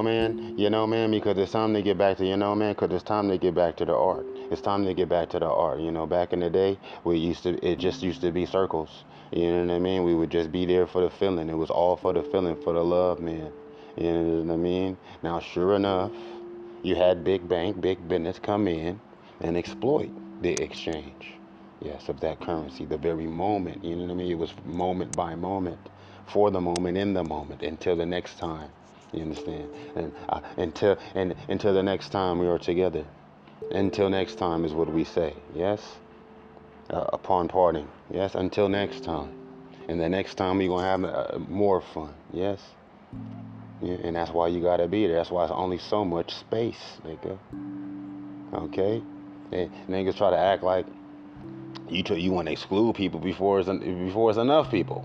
man, because it's time to get back to, because it's time to get back to the art. It's time to get back to the art. Back in the day, it just used to be circles. You know what I mean? We would just be there for the feeling. It was all for the feeling, for the love, man. You know what I mean? Now, sure enough, you had big bank, big business come in and exploit the exchange, yes, of that currency, the very moment. You know what I mean? It was moment by moment, for the moment, in the moment, until the next time. You understand? And until the next time we are together. Until next time is what we say. Yes. Upon parting. Yes. Until next time. And the next time we're gonna have more fun. Yes. Yeah, and that's why you gotta be there. That's why it's only so much space, nigga. Okay. And niggas try to act like you want to exclude people before it's enough people.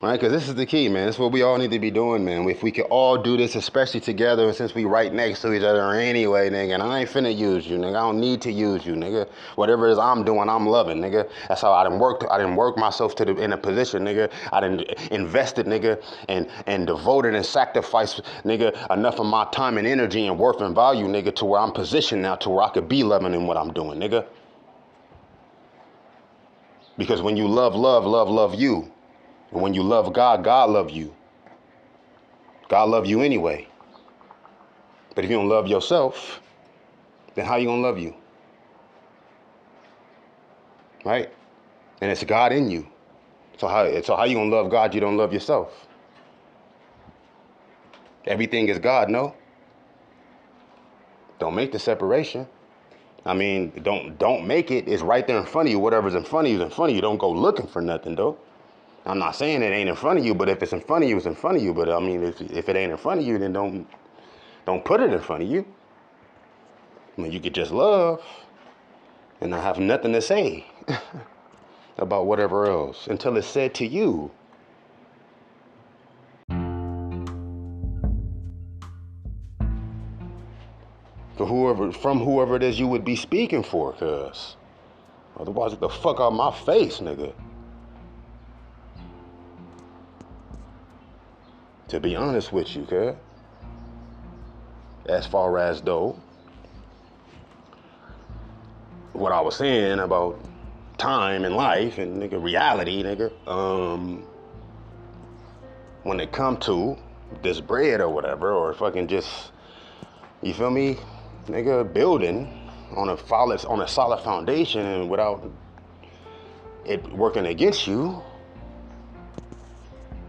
Right, because this is the key, man. This is what we all need to be doing, man. If we could all do this, especially together, and since we right next to each other anyway, nigga, and I ain't finna use you, nigga. I don't need to use you, nigga. Whatever it is I'm doing, I'm loving, nigga. That's how I done work myself in a position, nigga. I done invested, nigga, and devoted and sacrificed, nigga, enough of my time and energy and worth and value, nigga, to where I'm positioned now, to where I could be loving in what I'm doing, nigga. Because when you love you. And when you love God, God love you. God love you anyway. But if you don't love yourself, then how you gonna love you? Right? And it's God in you. So how you gonna love God? You don't love yourself. Everything is God, no? Don't make the separation. I mean, don't make it. It's right there in front of you. Whatever's in front of you is in front of you. Don't go looking for nothing, though. I'm not saying it ain't in front of you, but if it's in front of you, it's in front of you. But I mean, if it ain't in front of you, then don't put it in front of you. I mean, you could just love and not have nothing to say about whatever else until it's said to you. From whoever it is you would be speaking for, cuz otherwise, get the fuck out of my face, nigga. To be honest with you, cuz, as far as though what I was saying about time and life and nigga reality, nigga, when it come to this bread or whatever, or fucking just, you feel me, nigga, building on a solid foundation and without it working against you,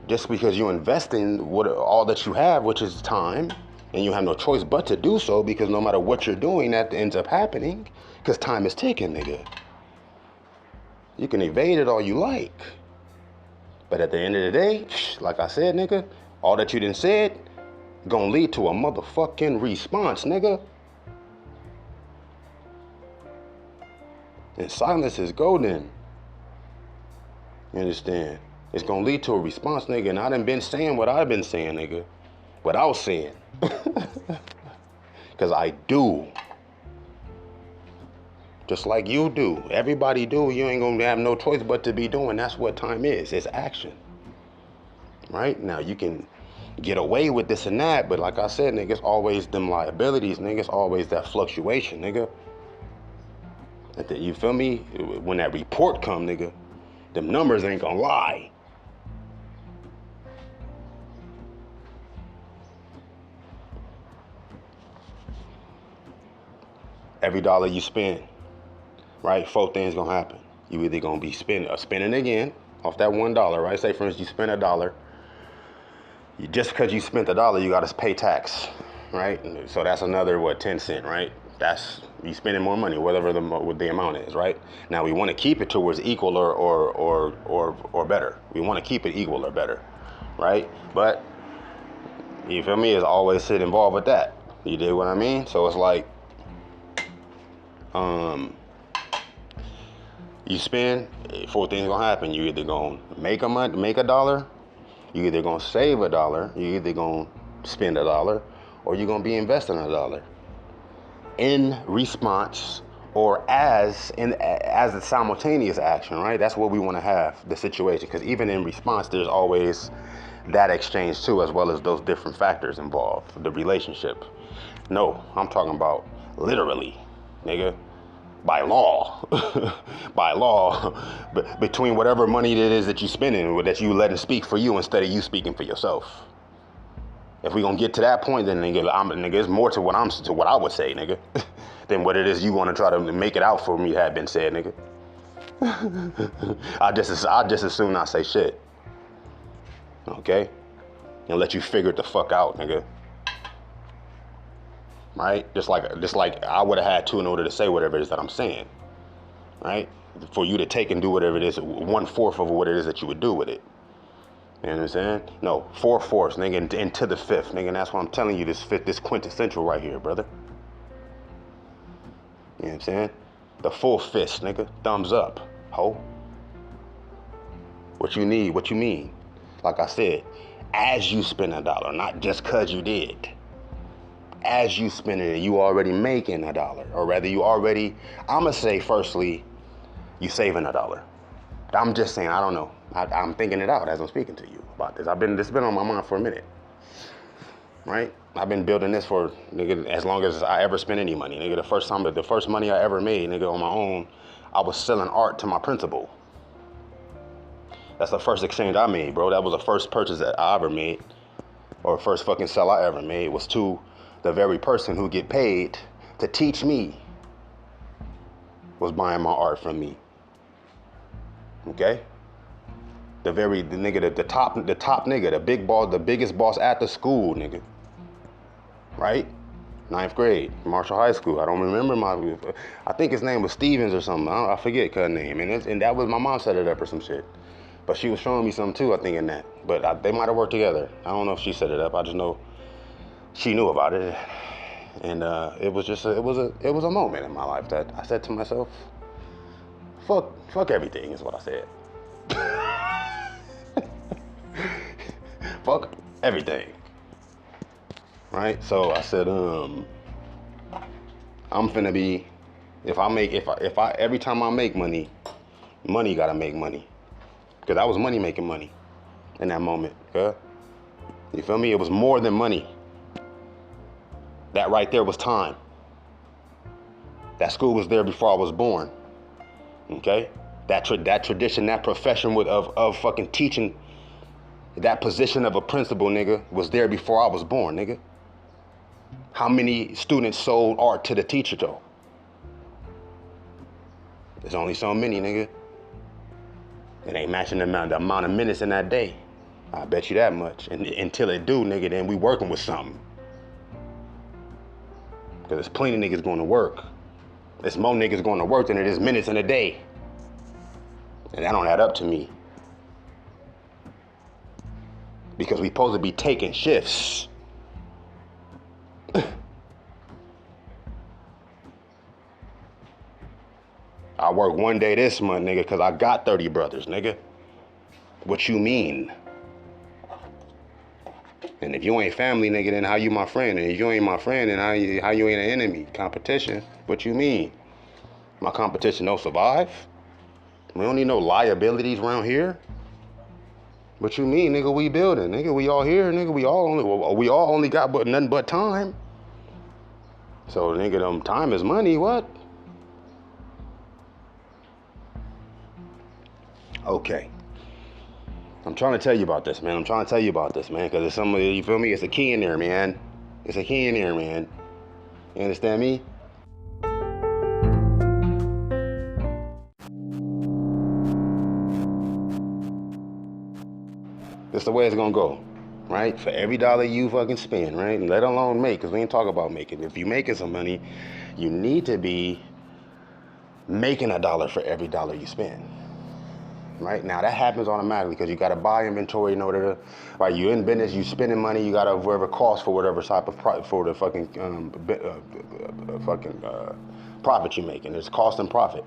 just because you invest in all that you have, which is time, and you have no choice but to do so, because no matter what you're doing, that ends up happening, because time is ticking, nigga. You can evade it all you like, but at the end of the day, like I said, nigga, all that you done said gonna lead to a motherfucking response, nigga. And silence is golden. You understand? It's gonna lead to a response, nigga. And I done been saying what I've been saying, nigga, without saying. Because I do. Just like you do. Everybody do. You ain't gonna have no choice but to be doing. That's what time is. It's action. Right? Now, you can get away with this and that, but like I said, nigga, it's always them liabilities, nigga. It's always that fluctuation, nigga. You feel me? When that report come, nigga, them numbers ain't gonna lie. Every dollar you spend, right, 4 things gonna happen. You either gonna be spending again off that $1, right? Say for instance you spend $1. Just because you spent $1, you gotta pay tax, right? So that's another 10 cents, right? That's you spending more money, whatever the amount is, right? Now we want to keep it towards equal or better. We want to keep it equal or better, right? But you feel me? It's always shit involved with that. You dig what I mean? So it's like, you spend, 4 things gonna happen. You either gonna make $1, you either gonna save $1, you either gonna spend $1, or you're gonna be investing $1 in response or as a simultaneous action, right? That's what we want to have, the situation, because even in response, there's always that exchange too, as well as those different factors involved, the relationship. No, I'm talking about literally, nigga, by law, by law, between whatever money it is that you spending, that you letting speak for you instead of you speaking for yourself. If we gonna get to that point, then nigga, it's more to what I would say, nigga, than what it is you want to try to make it out for me had been said, nigga. I just as soon not say shit. Okay? And let you figure it the fuck out, nigga. Right? Just like I would have had to in order to say whatever it is that I'm saying. Right? For you to take and do whatever it is, 1/4 of what it is that you would do with it. You know what I'm saying? No, 4/4, nigga, into the 5th, nigga, and that's why I'm telling you this quintessential right here, brother. You know what I'm saying? The full fist, nigga. Thumbs up, ho. What you need, what you mean? Like I said, as you spend $1, not just cause you did. As you spend it, you already making $1, or rather you already, I'ma say firstly, you saving $1. I'm just saying, I don't know. I'm thinking it out as I'm speaking to you about this. This has been on my mind for a minute, right? I've been building this for, nigga, as long as I ever spent any money. Nigga, the first money I ever made, nigga, on my own, I was selling art to my principal. That's the first exchange I made, bro. That was the first purchase that I ever made, or first fucking sell I ever made, was to the very person who get paid to teach me was buying my art from me. Okay? The top nigga, the big boss, the biggest boss at the school, nigga. Right? 9th grade, Marshall High School. I don't remember I think his name was Stevens or something. I forget her name. And that was, my mom set it up or some shit. But she was showing me something too, I think, in that. But they might have worked together. I don't know if she set it up. I just know she knew about it. And it was a moment in my life that I said to myself, fuck everything is what I said. Fuck everything. Right? So I said, I'm finna be, every time I make money gotta make money. Because I was making money in that moment. Okay? You feel me? It was more than money. That right there was time. That school was there before I was born. Okay? That tradition, that profession of fucking teaching, that position of a principal, nigga, was there before I was born, nigga. How many students sold art to the teacher, though? There's only so many, nigga. It ain't matching the amount of minutes in that day. I bet you that much. And until it do, nigga, then we working with something. Because there's plenty of niggas going to work. There's more niggas going to work than it is minutes in a day. And that don't add up to me. Because we supposed to be taking shifts. I work one day this month, nigga, because I got 30 brothers, nigga. What you mean? And if you ain't family, nigga, then how you my friend? And if you ain't my friend, then how you ain't an enemy? Competition? What you mean? My competition don't survive? We don't need no liabilities around here. What you mean, nigga? We building, nigga. We all here, nigga. We all only got nothing but time. So, nigga, time is money. What? Okay. I'm trying to tell you about this, man. Because it's somebody, you feel me? It's a key in there, man. It's a key in there, man. You understand me? This is the way it's gonna go, right? For every dollar you fucking spend, right? And let alone make, because we ain't talk about making. If you making some money, you need to be making $1 for every dollar you spend. Right now, that happens automatically because you got to buy inventory in order to, right? You in business, you spending money, you got to whatever cost for whatever type of for the fucking profit you're making. There's cost and profit.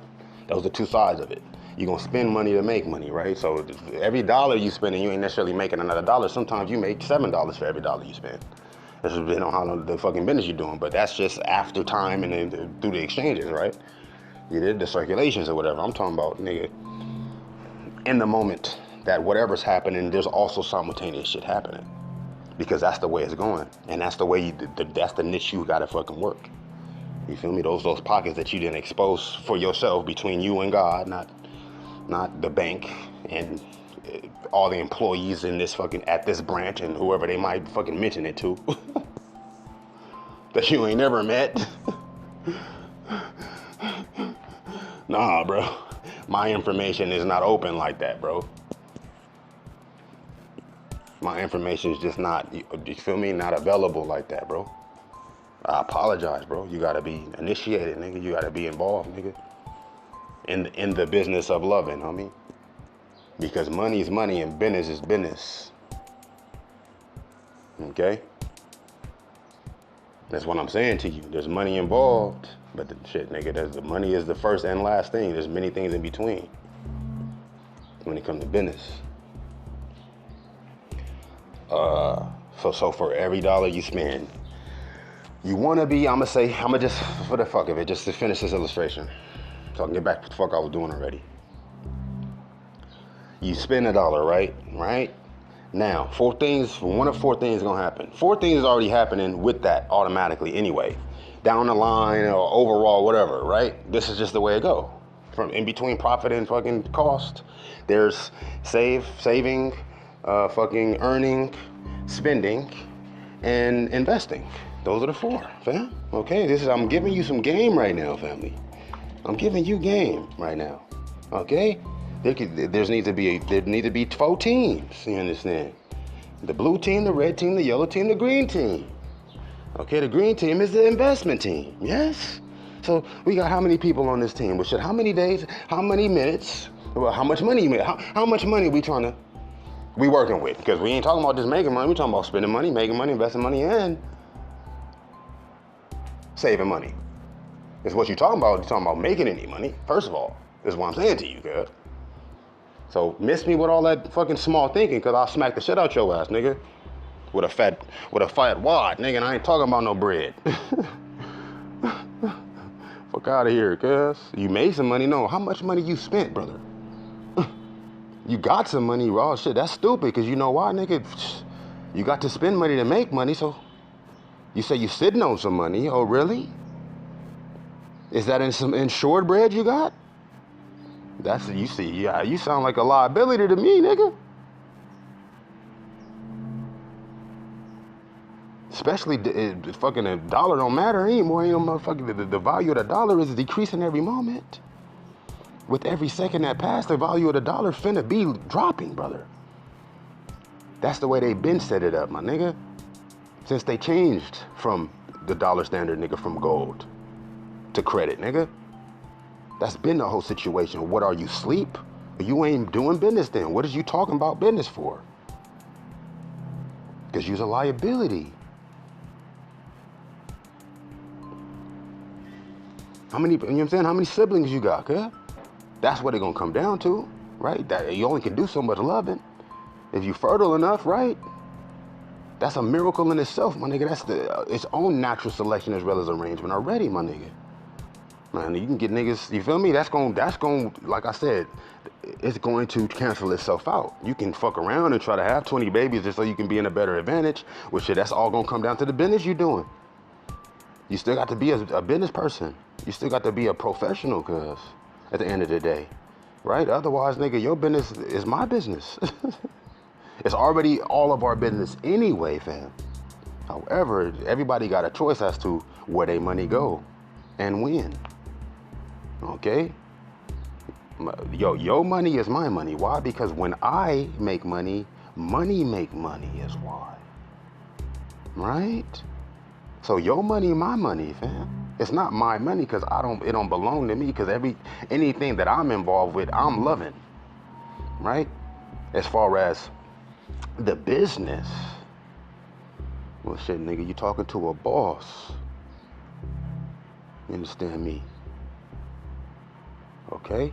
Those are two sides of it. You're gonna spend money to make money, right? So every dollar you spend, and you ain't necessarily making another $1. Sometimes you make $7 for every dollar you spend. This depends on how the fucking business you're doing, but that's just after time and then through the exchanges, right? You did the circulations or whatever. I'm talking about, nigga, in the moment that whatever's happening, there's also simultaneous shit happening. Because that's the way it's going. And that's the way, that's the niche you gotta fucking work. You feel me? Those pockets that you didn't expose for yourself between you and God, not the bank and all the employees in this fucking, at this branch and whoever they might fucking mention it to. That you ain't never met. Nah, bro. My information is not open like that, bro. My information is just not, you feel me? Not available like that, bro. I apologize, bro. You gotta be initiated, nigga. You gotta be involved, nigga. In the business of loving, homie. Because money is money and business is business. Okay? That's what I'm saying to you. There's money involved, but the shit, nigga, the money is the first and last thing. There's many things in between when it comes to business. So for every dollar you spend, you wanna be, I'ma just, for the fuck of it, just to finish this illustration, so I can get back to the fuck I was doing already. You spend $1, right? Right? Now, one of four things is gonna happen. 4 things is already happening with that automatically anyway. Down the line or overall, whatever, right? This is just the way it go. From in between profit and fucking cost, there's saving, fucking earning, spending, and investing. Those are the 4, fam. Okay, I'm giving you some game right now, family. I'm giving you game right now. Okay? There need to be 4 teams, you understand? The blue team, the red team, the yellow team, the green team. Okay, the green team is the investment team, yes? So we got how many people on this team? Well, shit, how many days, how many minutes, well, how much money you make? How much money we working with? Because we ain't talking about just making money, we talking about spending money, making money, investing money, and saving money. It's what you're talking about making any money, first of all. This is what I'm saying to you, cuz. So miss me with all that fucking small thinking, cause I'll smack the shit out your ass, nigga. With a fat wad, nigga, and I ain't talking about no bread. Fuck out of here, cuz. You made some money, no. How much money you spent, brother? You got some money, raw shit. That's stupid, cause you know why, nigga? You got to spend money to make money, so you say you sitting on some money. Oh, really? Is that in some insured bread you got? You see, yeah, you sound like a liability to me, nigga. Especially fucking a dollar don't matter anymore. You know, motherfucking the value of the dollar is decreasing every moment. With every second that passed, the value of the dollar finna be dropping, brother. That's the way they been set it up, my nigga. Since they changed from the dollar standard, nigga, from gold to credit, nigga. That's been the whole situation. What are you, sleep? You ain't doing business then. What is you talking about business for? Because you's a liability. How many, you know what I'm saying? How many siblings you got, cuz? That's what it's gonna come down to, right? That you only can do so much loving. If you fertile enough, right? That's a miracle in itself, my nigga. That's its own natural selection as well as arrangement already, my nigga. Man, you can get niggas, you feel me? That's going, like I said, it's going to cancel itself out. You can fuck around and try to have 20 babies just so you can be in a better advantage. Well, shit, that's all gonna come down to the business you're doing. You still got to be a business person. You still got to be a professional, cuz, at the end of the day, right? Otherwise, nigga, your business is my business. It's already all of our business anyway, fam. However, everybody got a choice as to where their money go and when. Okay? Your money is my money. Why? Because when I make money, money make money is why. Right? So your money, my money, fam. It's not my money because it don't belong to me, because anything that I'm involved with, I'm loving. Right? As far as the business, well, shit, nigga, you talking to a boss. You understand me? Okay?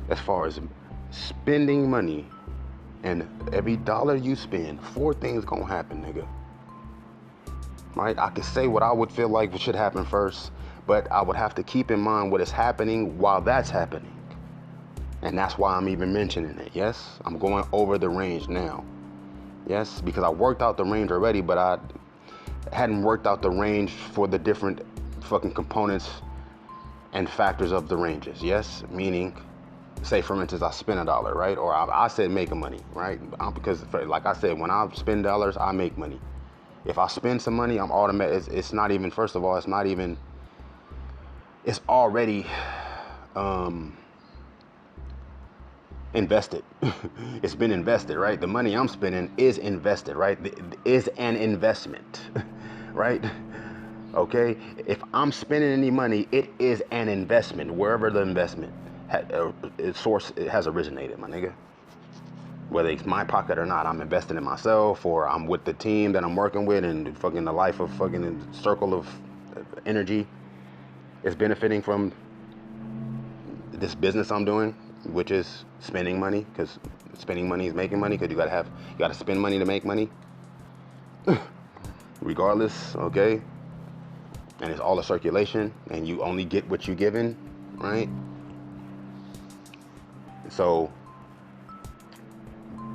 As far as spending money, and every dollar you spend, 4 things gonna happen, nigga. Right? I could say what I would feel like should happen first, But I would have to keep in mind what is happening while that's happening. And that's why I'm even mentioning it. Yes, I'm going over the range now. Yes, because I worked out the range already, but I hadn't worked out the range for the different fucking components and factors of the ranges. Yes, meaning, say for instance, I spend $1, right? Or I said making money, right? Because like I said, when I spend dollars, I make money. If I spend some money, I'm automatic. It's not even, first of all, it's not even, it's already invested. It's been invested, right? The money I'm spending is invested, right? Is an investment, right? Okay, if I'm spending any money, it is an investment, wherever the investment source has originated, my nigga. Whether it's my pocket or not, I'm investing in myself, or I'm with the team that I'm working with, and fucking the life of fucking circle of energy is benefiting from this business I'm doing, which is spending money, because spending money is making money, because you gotta spend money to make money, regardless, okay? And it's all a circulation, and you only get what you're given, right? So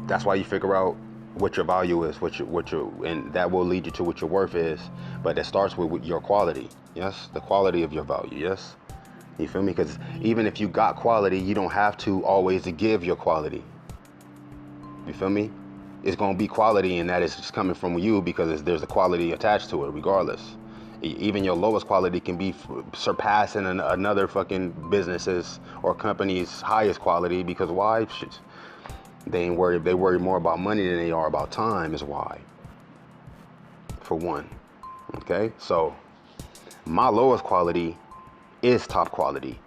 that's why you figure out what your value is, and that will lead you to what your worth is. But it starts with your quality, yes, the quality of your value, yes. You feel me? Because even if you got quality, you don't have to always give your quality. You feel me? It's gonna be quality, and that is just coming from you, because there's a quality attached to it, regardless. Even your lowest quality can be surpassing another fucking business's or company's highest quality, because why? Shit, they ain't worried. They worry more about money than they are about time, is why. For one, okay. So my lowest quality is top quality.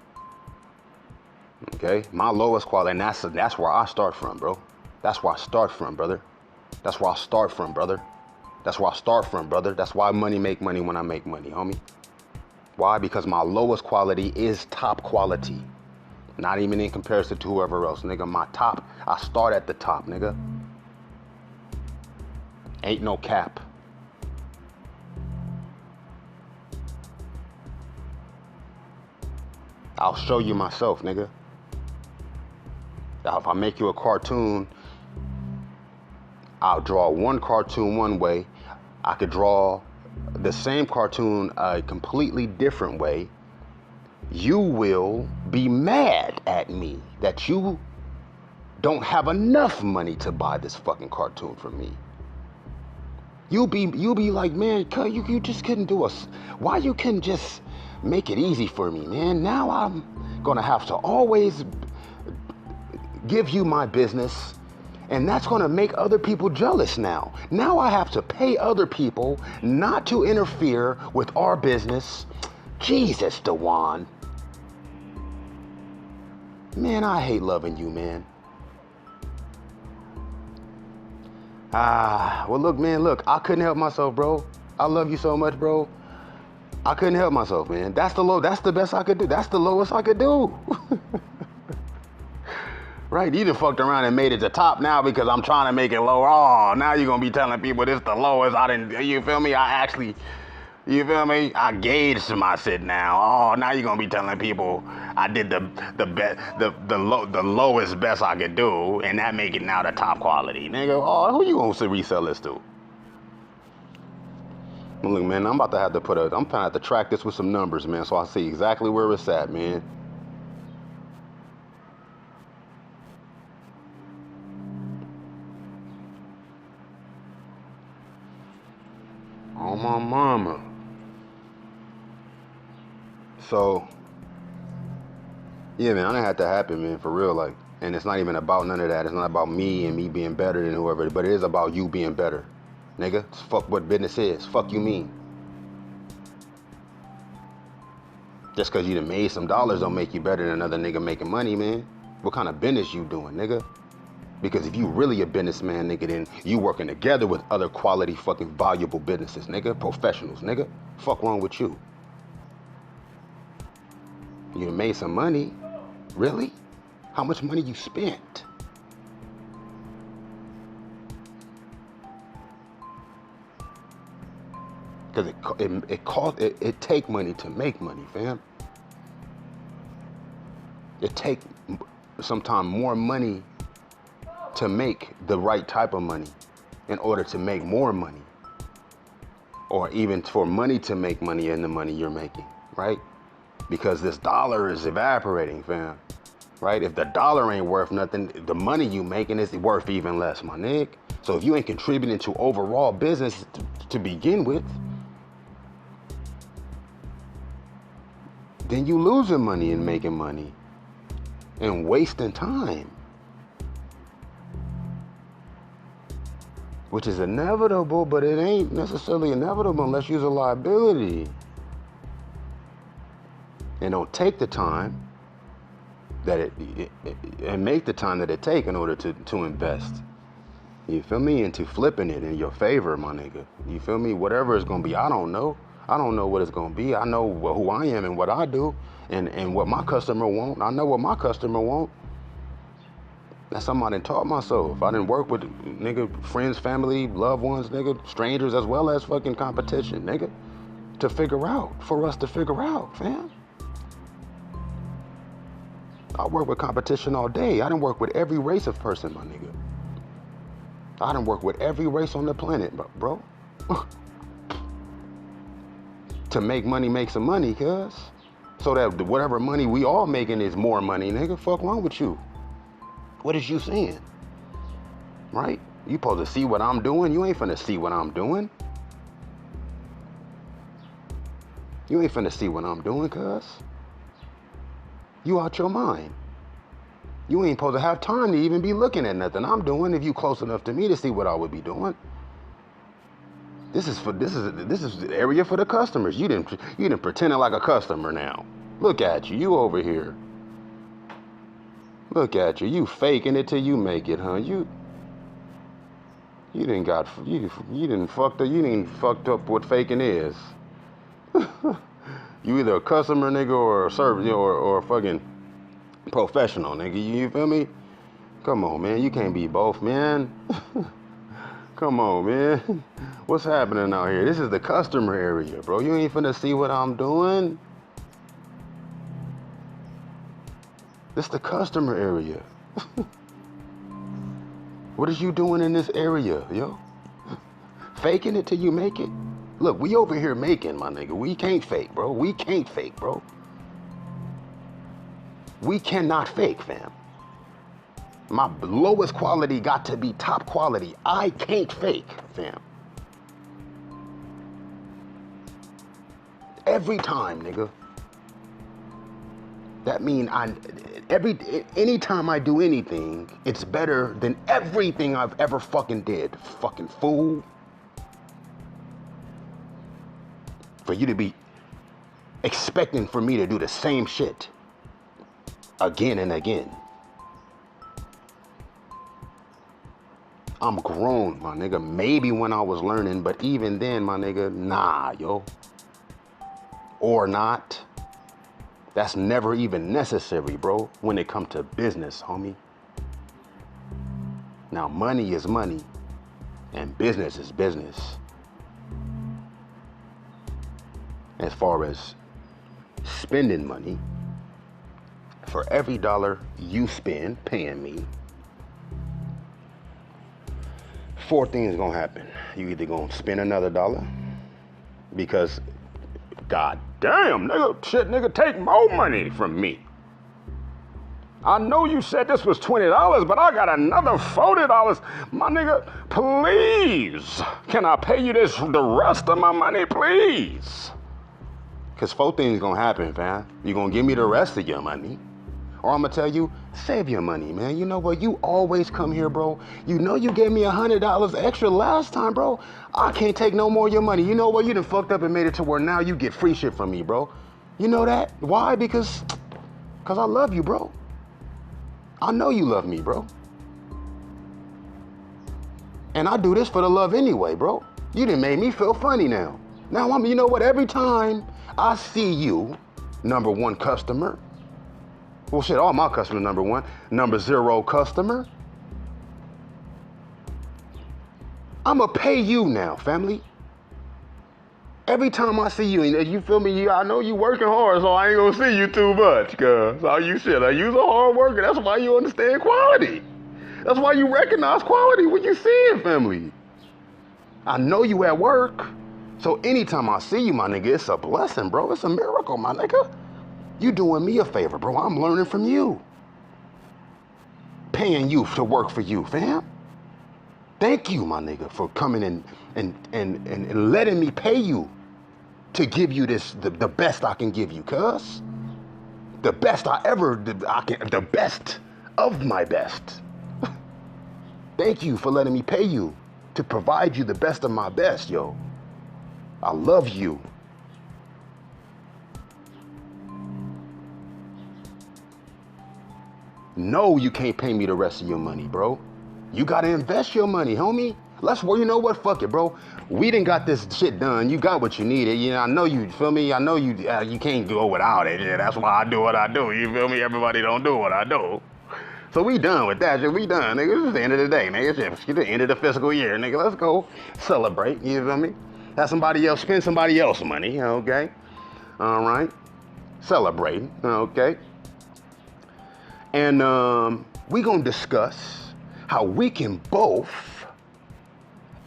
Okay, my lowest quality, and that's where I start from, bro. That's where I start from, brother. That's where I start from, brother. That's where I start from, brother. That's why money make money when I make money, homie. Why? Because my lowest quality is top quality. Not even in comparison to whoever else, nigga. My top, I start at the top, nigga. Ain't no cap. I'll show you myself, nigga. Now, if I make you a cartoon, I'll draw one cartoon one way. I could draw the same cartoon a completely different way. You will be mad at me that you don't have enough money to buy this fucking cartoon from me. You'll be like, man, you just couldn't do us. Why you couldn't just make it easy for me, man? Now I'm gonna have to always give you my business, and that's gonna make other people jealous now. Now I have to pay other people not to interfere with our business. Jesus, Dewan. Man, I hate loving you, man. Well, look, man, look, I couldn't help myself, bro. I love you so much, bro. I couldn't help myself, man. That's the best I could do. That's the lowest I could do. Right, you done fucked around and made it to top now because I'm trying to make it low. Oh, now you're gonna be telling people this the lowest. You feel me? You feel me? I gauged my shit now. Oh, now you're gonna be telling people I did the lowest best I could do, and that make it now the top quality, nigga. Oh, who you gonna resell this to? Well, look, man, I'm gonna have to track this with some numbers, man, so I see exactly where it's at, man. Oh, my mama. So, yeah, man, that had to happen, man, for real, like, and it's not even about none of that. It's not about me and me being better than whoever, but it is about you being better, nigga. It's fuck what business is. Fuck you mean. Just because you done made some dollars don't make you better than another nigga making money, man. What kind of business you doing, nigga? Because if you really a businessman, nigga, then you working together with other quality fucking valuable businesses, nigga. Professionals, nigga. Fuck wrong with you? You done made some money. Really? How much money you spent? Because it take money to make money, fam. It take sometimes more money to make the right type of money in order to make more money. Or even for money to make money in the money you're making, right? Because this dollar is evaporating, fam. Right? If the dollar ain't worth nothing, the money you making is worth even less, my nigga. So if you ain't contributing to overall business to begin with, then you losing money and making money and wasting time, which is inevitable, but it ain't necessarily inevitable unless you're a liability and don't take the time that and make the time that it take in order to invest. You feel me? Into flipping it in your favor, my nigga. You feel me? Whatever it's gonna be, I don't know. I don't know what it's gonna be. I know who I am and what I do, and what my customer want. I know what my customer want. That's something I done taught myself. I done work with nigga friends, family, loved ones, nigga, strangers, as well as fucking competition, nigga, to figure out, for us to figure out, fam. I work with competition all day. I done work with every race of person, my nigga. I done work with every race on the planet, bro. To make money, make some money, cuz. So that whatever money we all making is more money, nigga. Fuck wrong with you? What is you saying? Right? You supposed to see what I'm doing. You ain't finna see what I'm doing. You ain't finna see what I'm doing, cuz. You out your mind. You ain't supposed to have time to even be looking at nothing I'm doing if you close enough to me to see what I would be doing. This is the area for the customers. You didn't pretending like a customer now. Look at you. You over here. Look at you. You faking it till you make it, huh? You didn't fucked up what faking is. You either a customer, nigga, or a service, or a fucking professional, nigga. You feel me? Come on, man. You can't be both, man. Come on, man. What's happening out here? This is the customer area, bro. You ain't finna see what I'm doing. This the customer area. What is you doing in this area, yo? Faking it till you make it? Look, we over here making, my nigga. We can't fake, bro. We can't fake, bro. We cannot fake, fam. My lowest quality got to be top quality. I can't fake, fam. Every time, nigga. That mean anytime I do anything, it's better than everything I've ever fucking did. Fucking fool. For you to be expecting for me to do the same shit again and again. I'm grown, my nigga. Maybe when I was learning, but even then, my nigga, nah, yo. Or not. That's never even necessary, bro, when it comes to business, homie. Now, money is money, and business is business. As far as spending money, for every dollar you spend paying me, 4 things gonna happen. You either gonna spend another dollar, because god damn, nigga, shit, nigga, take more money from me. I know you said this was $20, but I got another $40. My nigga, please, can I pay you the rest of my money, please? Because 4 things gonna happen, fam. You gonna give me the rest of your money, or I'm gonna tell you, save your money, man. You know what? You always come here, bro. You know you gave me $100 extra last time, bro. I can't take no more of your money. You know what? You done fucked up and made it to where now you get free shit from me, bro. You know that? Why? Because I love you, bro. I know you love me, bro. And I do this for the love anyway, bro. You done made me feel funny now. Now, you know what? Every time I see you, number 1 customer. Well, shit, all my customers, number 1. Number 0 customer. I'ma pay you now, family. Every time I see you, and you feel me, I know you working hard, so I ain't gonna see you too much, cuz. So you shit, you's a hard worker. That's why you understand quality. That's why you recognize quality when you see it, family. I know you at work, so anytime I see you, my nigga, it's a blessing, bro. It's a miracle, my nigga. You doing me a favor, bro. I'm learning from you. Paying you to work for you, fam. Thank you, my nigga, for coming in and letting me pay you to give you this, the best I can give you, cuz. The best the best of my best. Thank you for letting me pay you to provide you the best of my best, yo. I love you. No, you can't pay me the rest of your money, bro. You gotta invest your money, homie. You know what? Fuck it, bro. We done got this shit done. You got what you needed. You know, I know you, feel me? I know you, you can't go without it. Yeah, that's why I do what I do. You feel me? Everybody don't do what I do. So we done with that shit. We done, nigga. It's the end of the day, nigga. It's the end of the fiscal year, nigga. Let's go celebrate. You feel me? Have somebody else spend somebody else's money, okay? All right. Celebrating, okay? And we gonna discuss how we can both,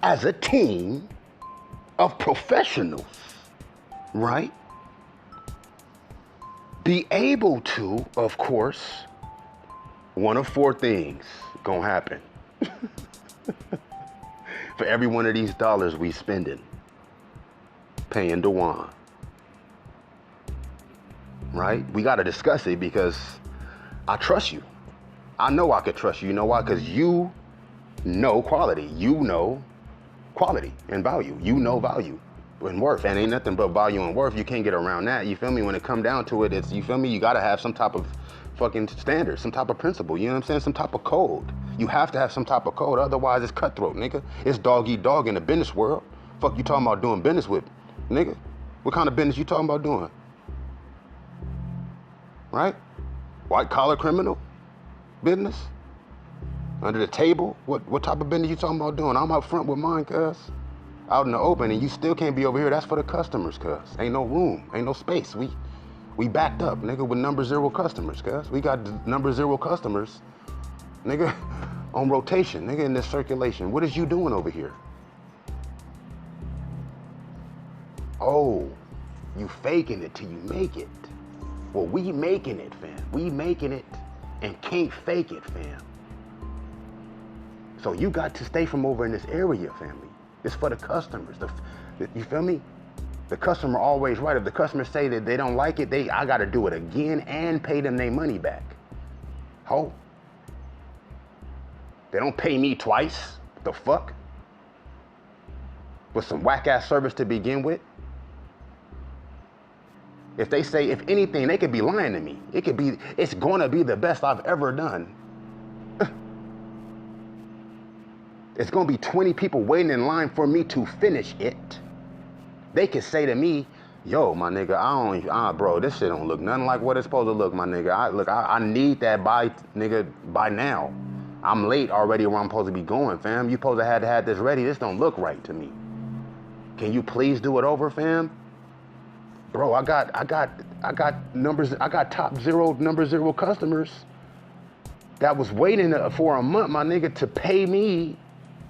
as a team of professionals, right, be able to, of course, one of four things gonna happen for every one of these dollars we spending paying Dewan, right? We gotta discuss it because I trust you. I know I could trust you. You know why? Because you know quality. You know quality and value. You know value and worth. And ain't nothing but value and worth. You can't get around that. You feel me? When it come down to it, it's, you feel me? You got to have some type of fucking standard, some type of principle. You know what I'm saying? Some type of code. You have to have some type of code. Otherwise, it's cutthroat, nigga. It's dog eat dog in the business world. Fuck you talking about doing business with, nigga? What kind of business you talking about doing? Right? White collar criminal business? Under the table? What type of business you talking about doing? I'm out front with mine, cuz. Out in the open, and you still can't be over here. That's for the customers, cuz. Ain't no room, ain't no space. We backed up, nigga, with number 0 customers, cuz. We got number 0 customers, nigga, on rotation, nigga, in this circulation. What is you doing over here? Oh, you faking it till you make it. Well, we making it, fam. We making it and can't fake it, fam. So you got to stay from over in this area, family. It's for the customers. You feel me? The customer always right. If the customers say that they don't like it, I got to do it again and pay them their money back. Ho. They don't pay me twice. The fuck? With some whack-ass service to begin with? If they say, if anything, they could be lying to me. It's gonna be the best I've ever done. It's gonna be 20 people waiting in line for me to finish it. They could say to me, yo, my nigga, bro, this shit don't look nothing like what it's supposed to look, my nigga. I need that by now. I'm late already where I'm supposed to be going, fam. You supposed to have this ready. This don't look right to me. Can you please do it over, fam? Bro, I got numbers. I got top 0 number 0 customers that was waiting for a month, my nigga, to pay me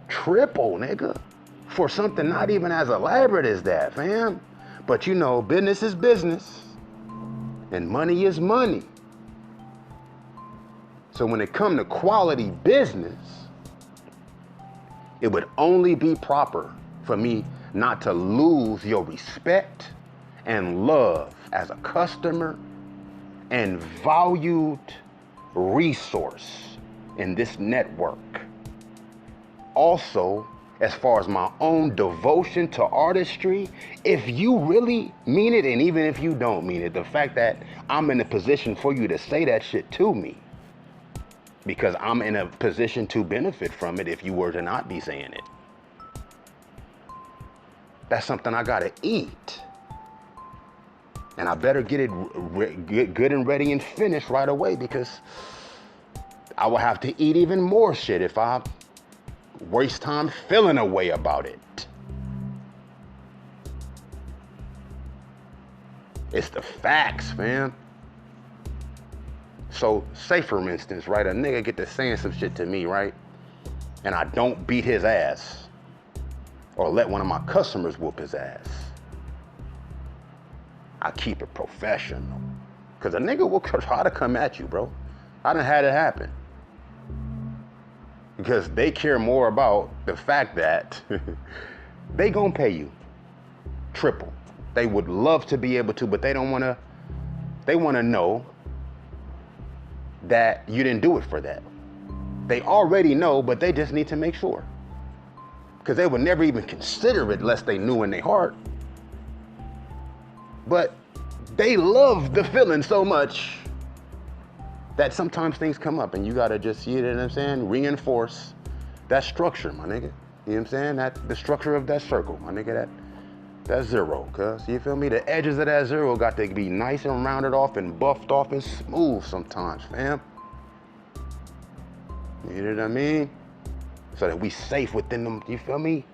triple, nigga, for something not even as elaborate as that, fam. But you know, business is business, and money is money. So when it come to quality business, it would only be proper for me not to lose your respect and love as a customer and valued resource in this network. Also, as far as my own devotion to artistry, if you really mean it, and even if you don't mean it, the fact that I'm in a position for you to say that shit to me, because I'm in a position to benefit from it if you were to not be saying it. That's something I gotta eat. And I better get it good and ready and finished right away, because I will have to eat even more shit if I waste time feeling a way about it. It's the facts, fam. So, say for instance, right, a nigga get to saying some shit to me, right? And I don't beat his ass or let one of my customers whoop his ass. I keep it professional. Cause a nigga will try to come at you, bro. I done had it happen. Because they care more about the fact that they gonna pay you triple. They would love to be able to, but they don't wanna, they wanna know that you didn't do it for that. They already know, but they just need to make sure. Because they would never even consider it unless they knew in their heart. But they love the feeling so much that sometimes things come up and you gotta just, you know what I'm saying, reinforce that structure, my nigga. You know what I'm saying? That the structure of that circle, my nigga, that zero, cuz, you feel me? The edges of that zero got to be nice and rounded off and buffed off and smooth sometimes, fam. You know what I mean? So that we safe within them, you feel me?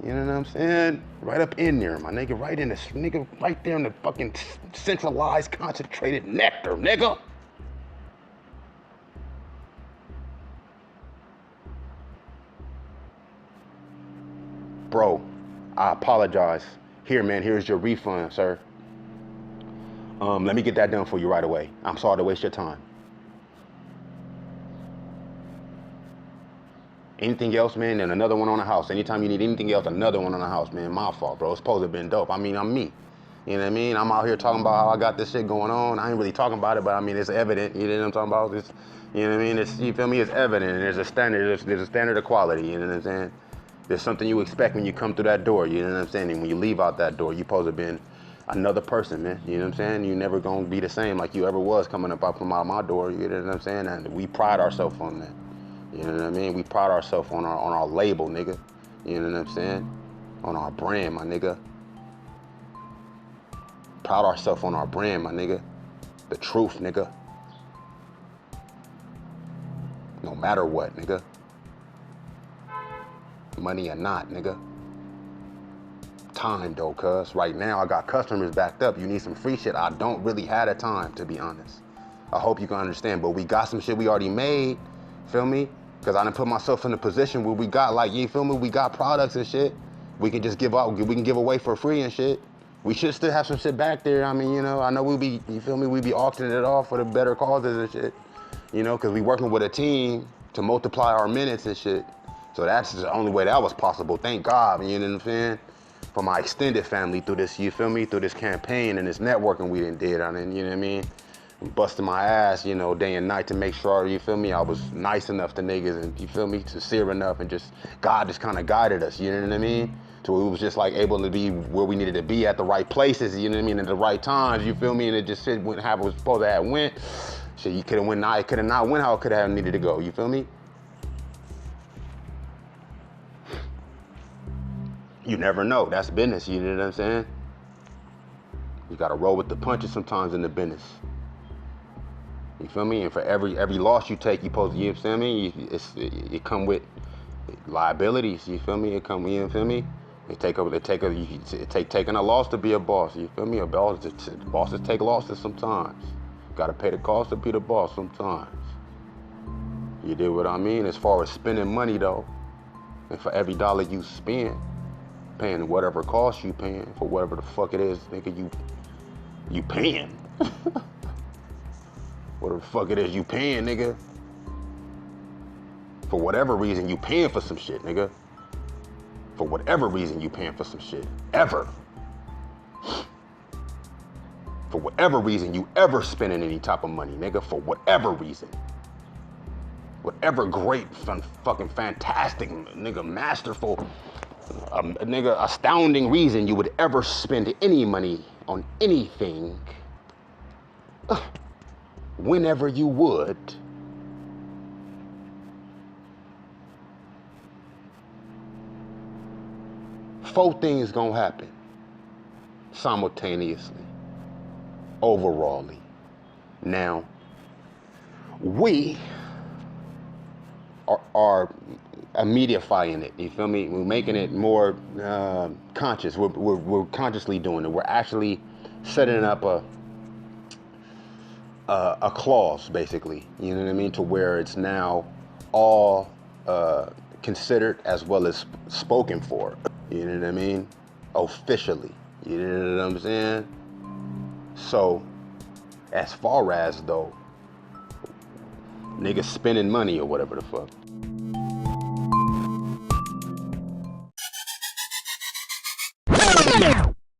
You know what I'm saying? Right up in there, my nigga, right in this, nigga, right there in the fucking centralized, concentrated nectar, nigga. Bro, I apologize. Here, man, here's your refund, sir. Let me get that done for you right away. I'm sorry to waste your time. Anything else, man, and another one on the house. Anytime you need anything else, another one on the house, man. My fault, bro. It's supposed to have been dope. I mean, I'm me. You know what I mean? I'm out here talking about how I got this shit going on. I ain't really talking about it, but I mean, it's evident. You know what I'm talking about? It's, you know what I mean? It's, you feel me? It's evident. And there's a standard. There's a standard of quality. You know what I'm saying? There's something you expect when you come through that door. You know what I'm saying? And when you leave out that door, you supposed to have been another person, man. You know what I'm saying? You never gonna be the same like you ever was coming up from out my door. You know what I'm saying? And we pride ourselves on that. You know what I mean? We pride ourselves on our label, nigga. You know what I'm saying? On our brand, my nigga. Proud ourselves on our brand, my nigga. The truth, nigga. No matter what, nigga. Money or not, nigga. Time though, cuz. Right now I got customers backed up. You need some free shit. I don't really have the time, to be honest. I hope you can understand. But we got some shit we already made. Feel me? Because I done put myself in a position where we got, like, you feel me? We got products and shit. We can just give out, we can give away for free and shit. We should still have some shit back there. I mean, you know, I know we be, you feel me? We be auctioning it off for the better causes and shit. You know, because we working with a team to multiply our minutes and shit. So that's the only way that was possible. Thank God, you know what I'm saying? For my extended family through this, you feel me? Through this campaign and this networking we did. I mean, you know what I mean? Busting my ass, you know, day and night to make sure, you feel me, I was nice enough to niggas and, you feel me, sincere enough, and just, God just kind of guided us, you know what I mean? So we was just like able to be where we needed to be at the right places, you know what I mean, at the right times, you feel me, and it just shit went how it was supposed to have went. Shit, you could have went, it could have not went how it could have needed to go, you feel me? You never know, that's business, you know what I'm saying? You gotta roll with the punches sometimes in the business. You feel me? And for every loss you take, you supposed to, you feel me? It come with liabilities. You feel me? It come, you feel me? It take taking a loss to be a boss. You feel me? Bosses take losses sometimes. Gotta pay the cost to be the boss sometimes. You dig what I mean? As far as spending money though, and for every dollar you spend, paying whatever cost you paying for whatever the fuck it is, nigga, you paying. Whatever the fuck it is you paying, nigga. For whatever reason you paying for some shit, nigga. For whatever reason you paying for some shit. Ever. For whatever reason you ever spending any type of money, nigga. For whatever reason. Whatever great, fucking fantastic, nigga, masterful, nigga, astounding reason you would ever spend any money on anything. Whenever you would, four things gonna happen simultaneously, overallly. Now, we are immediatifying it, you feel me? We're making it more conscious. We're consciously doing it. We're actually setting up a clause, basically, you know what I mean, to where it's now all considered as well as spoken for, you know what I mean, officially, you know what I'm saying? So as far as though niggas spending money or whatever the fuck,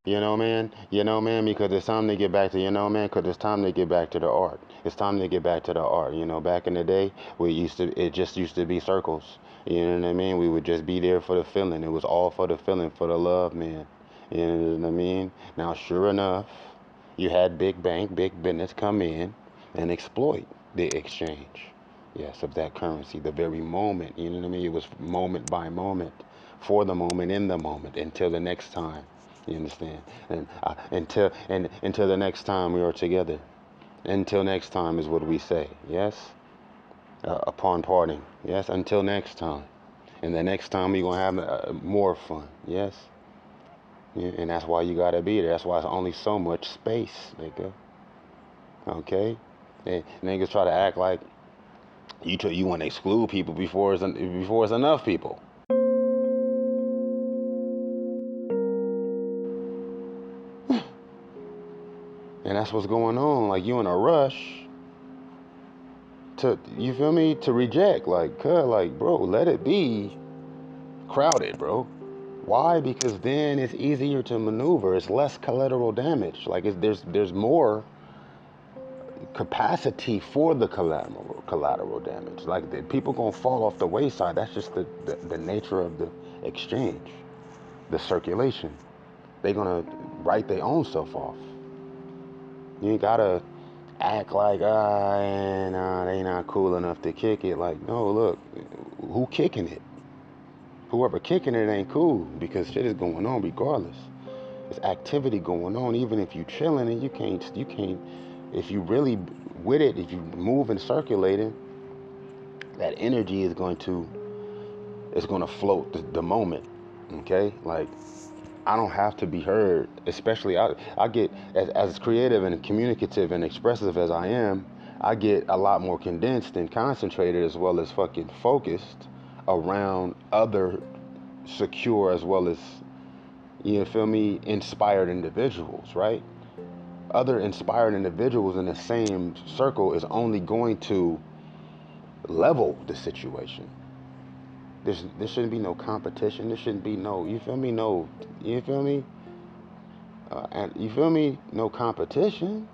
you know, man. You know, man, because it's time to get back to, you know, man, because it's time to get back to the art. It's time to get back to the art. You know, back in the day, it just used to be circles. You know what I mean? We would just be there for the feeling. It was all for the feeling, for the love, man. You know what I mean? Now, sure enough, you had big bank, big business come in and exploit the exchange, yes, of that currency, the very moment. You know what I mean? It was moment by moment, for the moment, in the moment, until the next time. You understand? And until the next time we are together. Until next time is what we say. Yes. Upon parting. Yes. Until next time. And the next time we gonna have more fun. Yes. Yeah, and that's why you gotta be there. That's why it's only so much space, nigga. Okay. And niggas try to act like you want to exclude people before it's enough people. And that's what's going on. Like, you in a rush to, you feel me, to reject. Like, bro, let it be crowded, bro. Why? Because then it's easier to maneuver. It's less collateral damage. Like, there's more capacity for the collateral damage. Like, the people gonna fall off the wayside. That's just the nature of the exchange, the circulation. They gonna write their own self off. You ain't gotta act like, they not cool enough to kick it. Like, no, look, who kicking it? Whoever kicking it ain't cool, because shit is going on regardless. There's activity going on. Even if you chilling, and you can't, if you really with it, if you move and circulating, that energy is going to, float the moment. Okay, like, I don't have to be heard, especially I get, as creative and communicative and expressive as I am, I get a lot more condensed and concentrated, as well as fucking focused around other secure, as well as, you feel me, inspired individuals, right? Other inspired individuals in the same circle is only going to level the situation. There shouldn't be no competition. There shouldn't be no, you feel me, no, you feel me? And you feel me? No competition.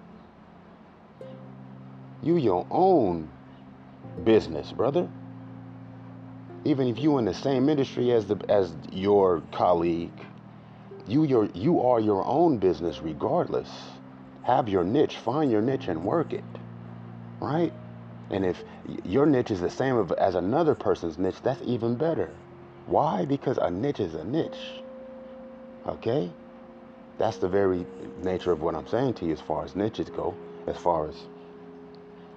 You your own business, brother. Even if you in the same industry as your colleague, you are your own business regardless. Have your niche, find your niche and work it, right? And if your niche is the same as another person's niche, that's even better. Why? Because a niche is a niche. Okay? That's the very nature of what I'm saying to you as far as niches go, as far as,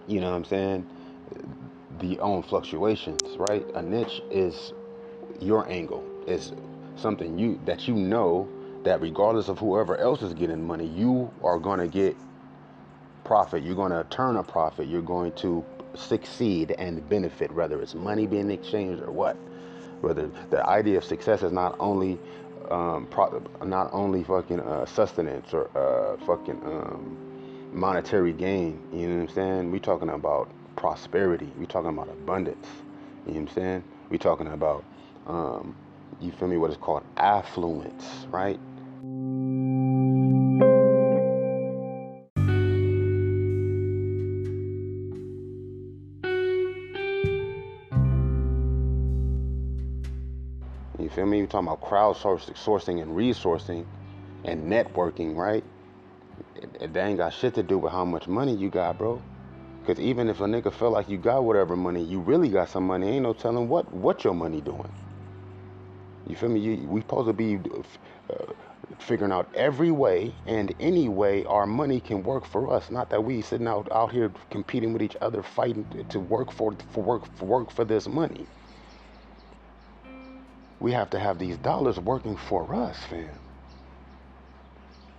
you know what I'm saying, the own fluctuations, right? A niche is your angle, is something that you know that regardless of whoever else is getting money, you are going to get profit. You're going to turn a profit. You're going to succeed and benefit, whether it's money being exchanged or what. Whether the idea of success is not only fucking sustenance or fucking monetary gain. You know what I'm saying? We talking about prosperity. We talking about abundance. You know what I'm saying? We talking about you feel me? What is called affluence, right? You feel me? We're talking about crowdsourcing and resourcing and networking, right? That ain't got shit to do with how much money you got, bro. Because even if a nigga feel like you got whatever money, you really got some money, ain't no telling what your money doing. You feel me? We supposed to be figuring out every way and any way our money can work for us. Not that we sitting out here competing with each other, fighting to work for this money. We have to have these dollars working for us, fam.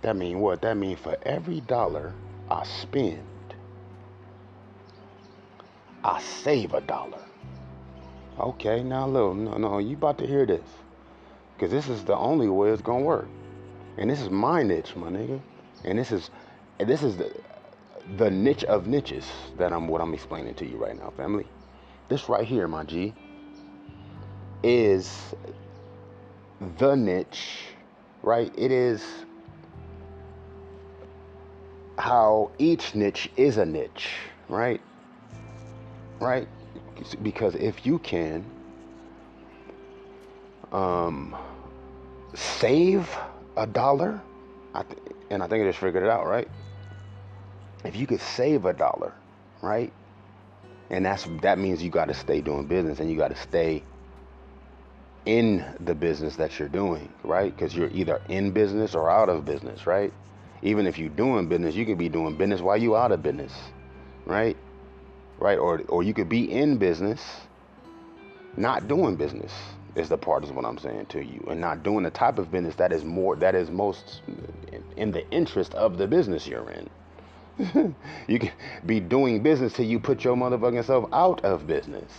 That mean what? That mean for every dollar I spend, I save a dollar. Okay, now look, no, you about to hear this. Because this is the only way it's gonna work. And this is my niche, my nigga. And this is the niche of niches that what I'm explaining to you right now, family. This right here, my G, is the niche, right? It is how each niche is a niche, right? Right? Because if you can save a dollar, and I think I just figured it out, right? If you could save a dollar, right? And that means you got to stay doing business, and you got to stay in the business that you're doing, right? Because you're either in business or out of business, right? Even if you're doing business, you could be doing business while you out of business, right? Right? Or you could be in business, not doing business. Is the part is what I'm saying to you, and not doing the type of business that is most in the interest of the business you're in. You can be doing business till you put your motherfucking self out of business.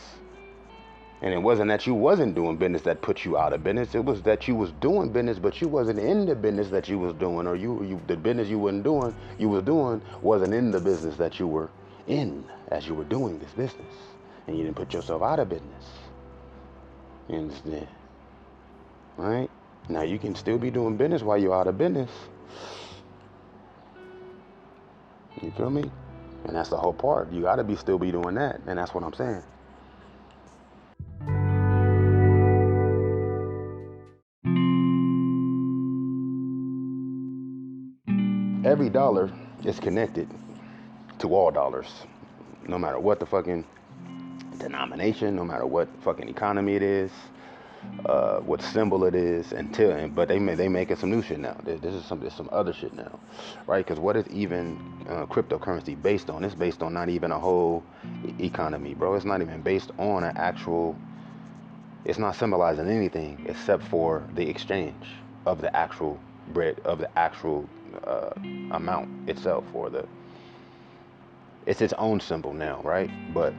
And it wasn't that you wasn't doing business that put you out of business. It was that you was doing business, but you wasn't in the business that you was doing, or the business you wasn't doing, wasn't in the business that you were in as you were doing this business, and you didn't put yourself out of business. You understand? Right? Now you can still be doing business while you're out of business. You feel me? And that's the whole part. You gotta still be doing that, and that's what I'm saying. Every dollar is connected to all dollars, no matter what the fucking denomination, no matter what fucking economy it is, what symbol it is, but they making some new shit now. This is some other shit now, right? Because what is even cryptocurrency based on? It's based on not even a whole economy, bro. It's not even based on an actual. It's not symbolizing anything except for the exchange of the actual bread, of the actual amount itself, it's its own symbol now, right? But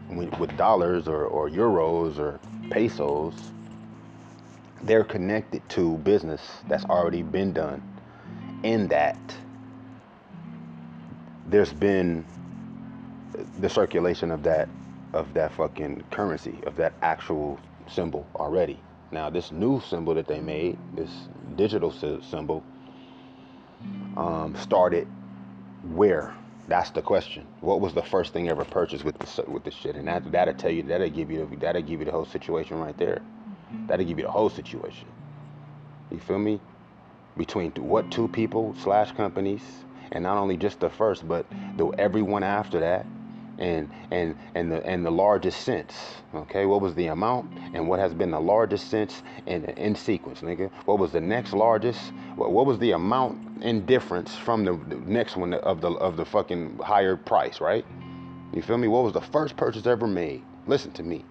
with dollars or euros or pesos, they're connected to business that's already been done. In that, there's been the circulation of that fucking currency, of that actual symbol already. Now, this new symbol that they made, this digital symbol, started where? That's the question. What was the first thing ever purchased with the shit? And that'll tell you. That'll give you the whole situation right there. That'll give you the whole situation. You feel me? Between what two people / companies, and not only just the first, but everyone after that, and the largest since. Okay, what was the amount, and what has been the largest since in sequence, nigga? What was the next largest? What was the amount in difference from the next one of the fucking higher price, right? You feel me? What was the first purchase ever made? Listen to me.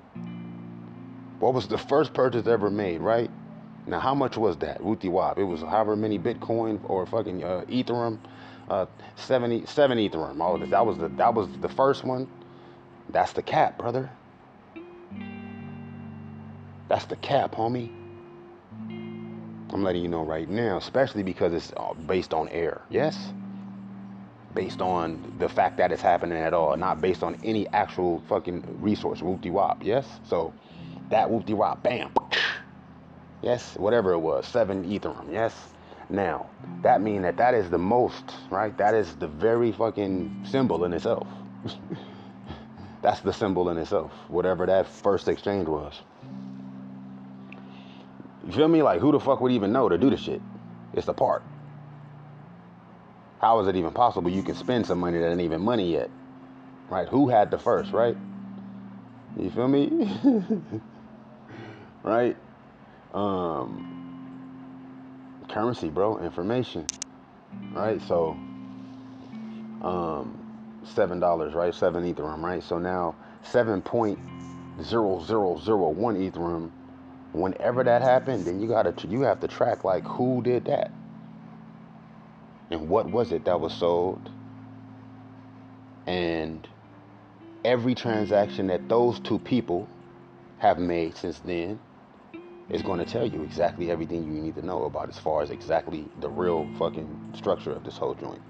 What was the first purchase ever made, right? Now, how much was that? Wooty wop. It was however many Bitcoin or fucking Ethereum, 7 Ethereum. All of this. That was the first one. That's the cap, brother. That's the cap, homie. I'm letting you know right now, especially because it's based on air. Yes? Based on the fact that it's happening at all, not based on any actual fucking resource. Whoopty wop. Yes? So that whoopty wop, bam. Yes? Whatever it was, 7 Ethereum. Yes? Now, that means that is the most, right? That is the very fucking symbol in itself. That's the symbol in itself, whatever that first exchange was. You feel me? Like, who the fuck would even know to do the shit? It's the part. How is it even possible you can spend some money that ain't even money yet? Right? Who had the first, right? You feel me? Right? Currency, bro, information. Right? So, $7, right? 7 Ethereum, right? So now 7.0001 Ethereum. Whenever that happened, then you have to track like who did that. And what was it that was sold? And every transaction that those two people have made since then is going to tell you exactly everything you need to know about as far as exactly the real fucking structure of this whole joint.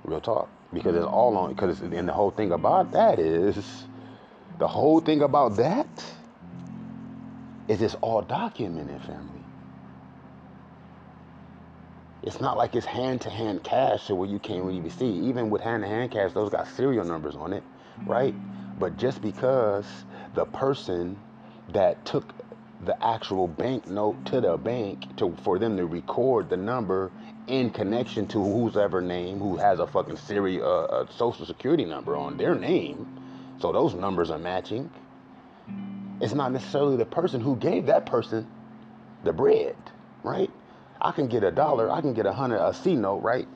Real talk. Because it's all on, because, and the whole thing about that is it's all documented, family. It's not like it's hand-to-hand cash where you can't really see. Even with hand-to-hand cash, those got serial numbers on it, right? But just because the person that took the actual banknote to the bank for them to record the number in connection to whoever name who has a fucking social security number on their name, so those numbers are matching. It's not necessarily the person who gave that person the bread, right? I can get $1, I can get a C note, right?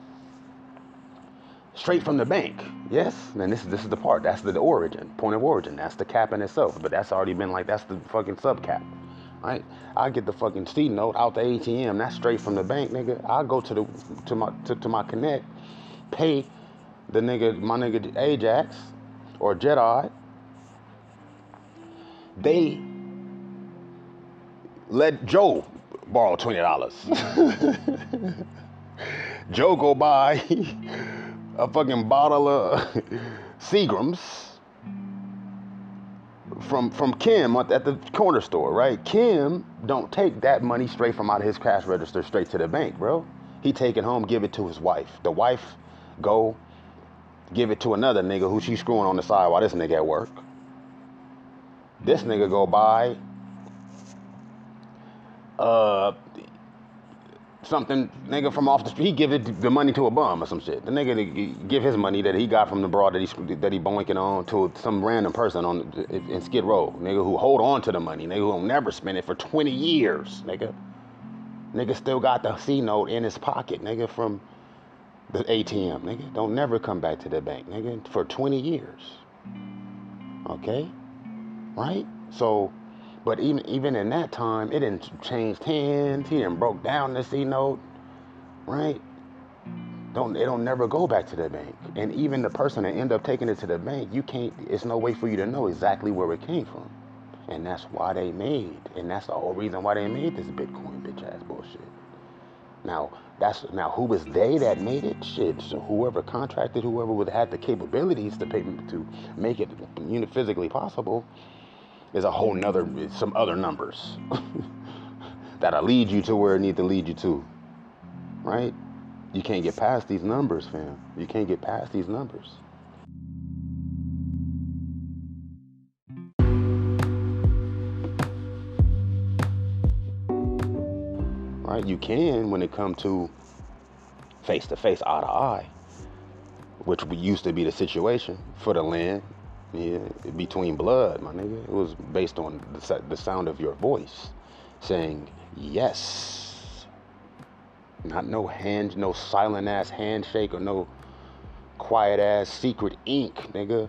Straight from the bank, yes? And this is the part, that's the origin, point of origin. That's the cap in itself, but that's already been like, that's the fucking subcap, right? I get the fucking C note out the ATM, that's straight from the bank, nigga. I go to my Connect, pay my nigga Ajax or Jedi. They let Joe borrow $20. Joe go buy a fucking bottle of Seagram's from Kim at the corner store, right? Kim don't take that money straight from out of his cash register straight to the bank, bro. He take it home, give it to his wife. The wife go give it to another nigga who she's screwing on the side while this nigga at work. This nigga go buy something, nigga, from off the street. He give it the money to a bum or some shit. The nigga give his money that he got from the broad that he boinking on to some random person in Skid Row, nigga, who hold on to the money, nigga, who will never spend it for 20 years, nigga. Nigga still got the C note in his pocket, nigga, from the ATM, nigga. Don't never come back to the bank, nigga, for 20 years. Okay? Right? So, but even in that time, it didn't change hands. He didn't broke down the C note, right? It don't never go back to the bank. And even the person that end up taking it to the bank, it's no way for you to know exactly where it came from. And that's why they made, and that's the whole reason why they made this Bitcoin bitch ass bullshit. Now who was they that made it? Shit, so whoever contracted, whoever would had the capabilities to make it physically possible, is a whole nother, some other numbers that'll lead you to where it need to lead you to, right? You can't get past these numbers, fam. You can't get past these numbers. Right? You can when it come to face to face, eye to eye, which used to be the situation for the land. Yeah, between blood, my nigga. It was based on the sound of your voice saying yes. Not no silent ass handshake or no quiet ass secret ink, nigga.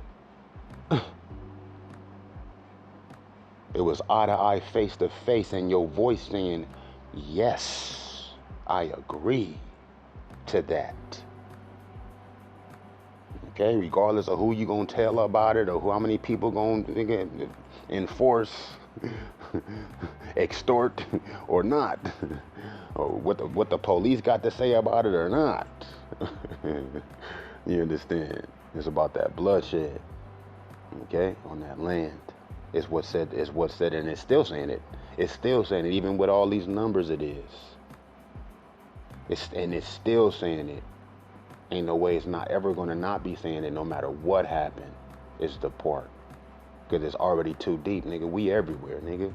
It was eye to eye, face to face, and your voice saying, yes, I agree to that. Okay, regardless of who you gonna tell about it or how many people gonna enforce, extort or not, or what the police got to say about it or not. You understand? It's about that bloodshed, okay, on that land. It's what's said, and it's still saying it. It's still saying it, even with all these numbers it is. It's still saying it. Ain't no way it's not ever gonna not be saying it no matter what happened. It's the part. Cause it's already too deep, nigga. We everywhere, nigga.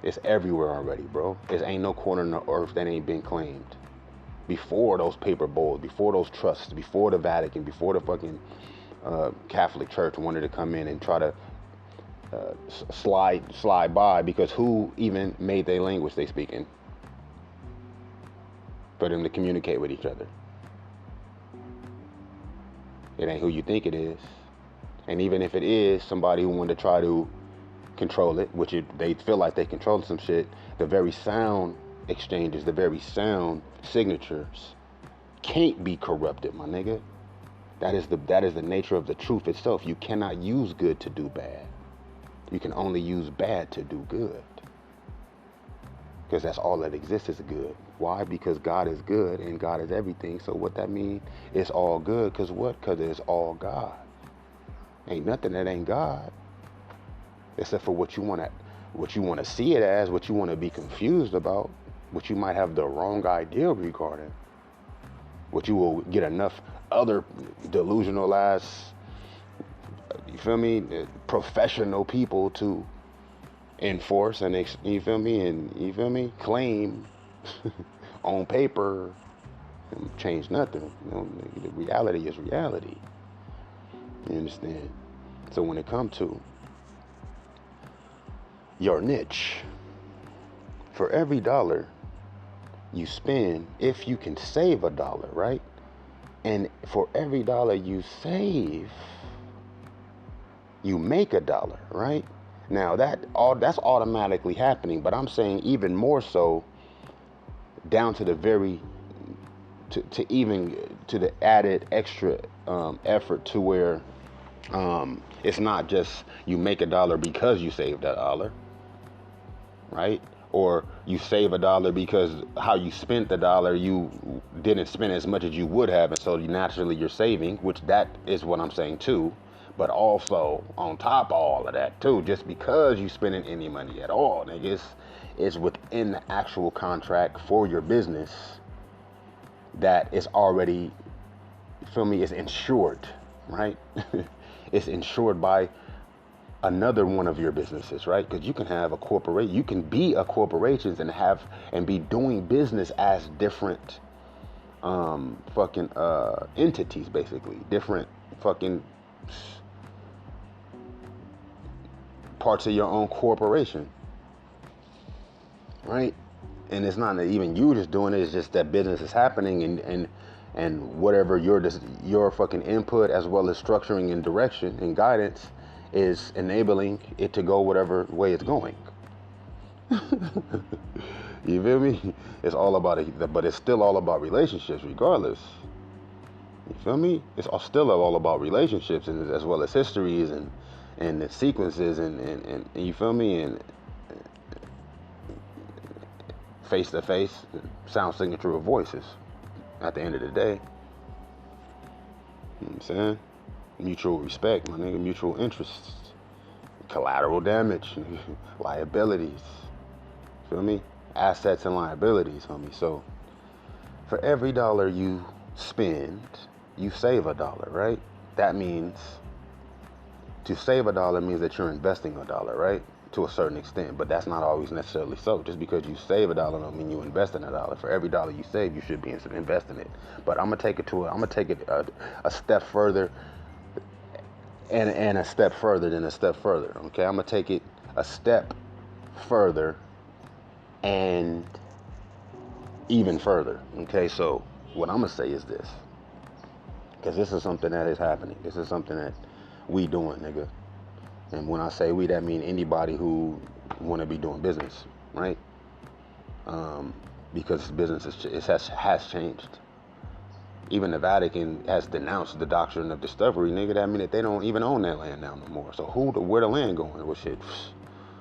It's everywhere already, bro. It ain't no corner on the earth that ain't been claimed. Before those paper bowls, before those trusts, before the Vatican, before the fucking Catholic Church wanted to come in and try to slide by, because who even made their language they speak in for them to communicate with each other? It ain't who you think it is. And even if it is somebody who wanted to try to control it, which they feel like they control some shit, the very sound exchanges, the very sound signatures can't be corrupted, my nigga. That is the nature of the truth itself. You cannot use good to do bad. You can only use bad to do good. Because that's all that exists is good. Why? Because God is good and God is everything. So what that means, it's all good. Because what? Because it's all God. Ain't nothing that ain't God. Except for what you want to see it as, what you want to be confused about, what you might have the wrong idea regarding. What you will get enough other delusional ass, you feel me, professional people to enforce and you feel me, claim on paper and change nothing. You know, the reality is reality. You understand? So when it comes to your niche, for every dollar you spend, if you can save $1, right? And for every dollar you save, you make $1, right? Now that's automatically happening, but I'm saying even more so down to the very to the added extra effort to where it's not just you make $1 because you saved $1, right? Or you save $1 because how you spent the $1, you didn't spend as much as you would have, and so naturally you're saving, which that is what I'm saying too. But also on top of all of that too, just because you spending any money at all, nigga, it's within the actual contract for your business that is already, feel me, is insured, right? It's insured by another one of your businesses, right? Because you can have a corporation, you can be a corporation and be doing business as different entities, basically different fucking parts of your own corporation, right? And it's not even you just doing it, it's just that business is happening, and whatever your fucking input as well as structuring and direction and guidance is enabling it to go whatever way it's going. You feel me? It's all about it, but it's still all about relationships regardless. You feel me? It's still all about relationships, and as well as histories and the sequences and you feel me, and face to face sound signature of voices at the end of the day. You know what I'm saying? Mutual respect, my nigga, mutual interests, collateral damage, liabilities, feel me? Assets and liabilities, homie. So for every $1 you spend, you save $1, right? That means to save $1 means that you're investing $1, right? To a certain extent, but that's not always necessarily so. Just because you save $1 don't mean you invest in $1. For every $1 you save, you should be investing it. But I'm gonna take it a step further, and a step further than a step further. Okay, I'm gonna take it a step further and even further. Okay, so what I'm gonna say is this, because this is something that is happening. This is something that we doing, nigga. And when I say we, that mean anybody who want to be doing business, right? Because business has changed. Even the Vatican has denounced the doctrine of discovery, nigga. That mean that they don't even own that land now no more. So where the land going? Well, shit,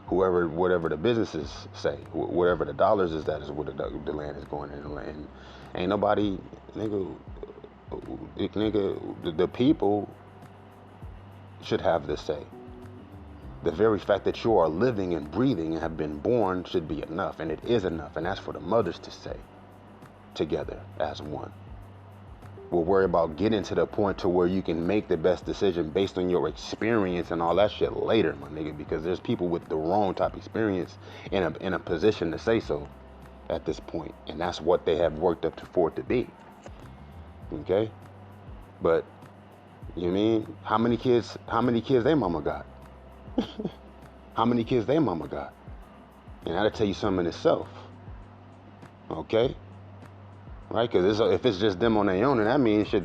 whatever the businesses say, whatever the dollars is, that is where the land is going in the land. Ain't nobody, nigga, the people should have this say. The very fact that you are living and breathing and have been born should be enough, and it is enough, and that's for the mothers to say together as one. We'll worry about getting to the point to where you can make the best decision based on your experience and all that shit later, my nigga, because there's people with the wrong type of experience in a position to say so at this point, and that's what they have worked up for it to be. Okay? But you know what I mean? How many kids they mama got? How many kids they mama got? And that'll tell you something in itself. Okay? Right? Because if it's just them on their own, and that means just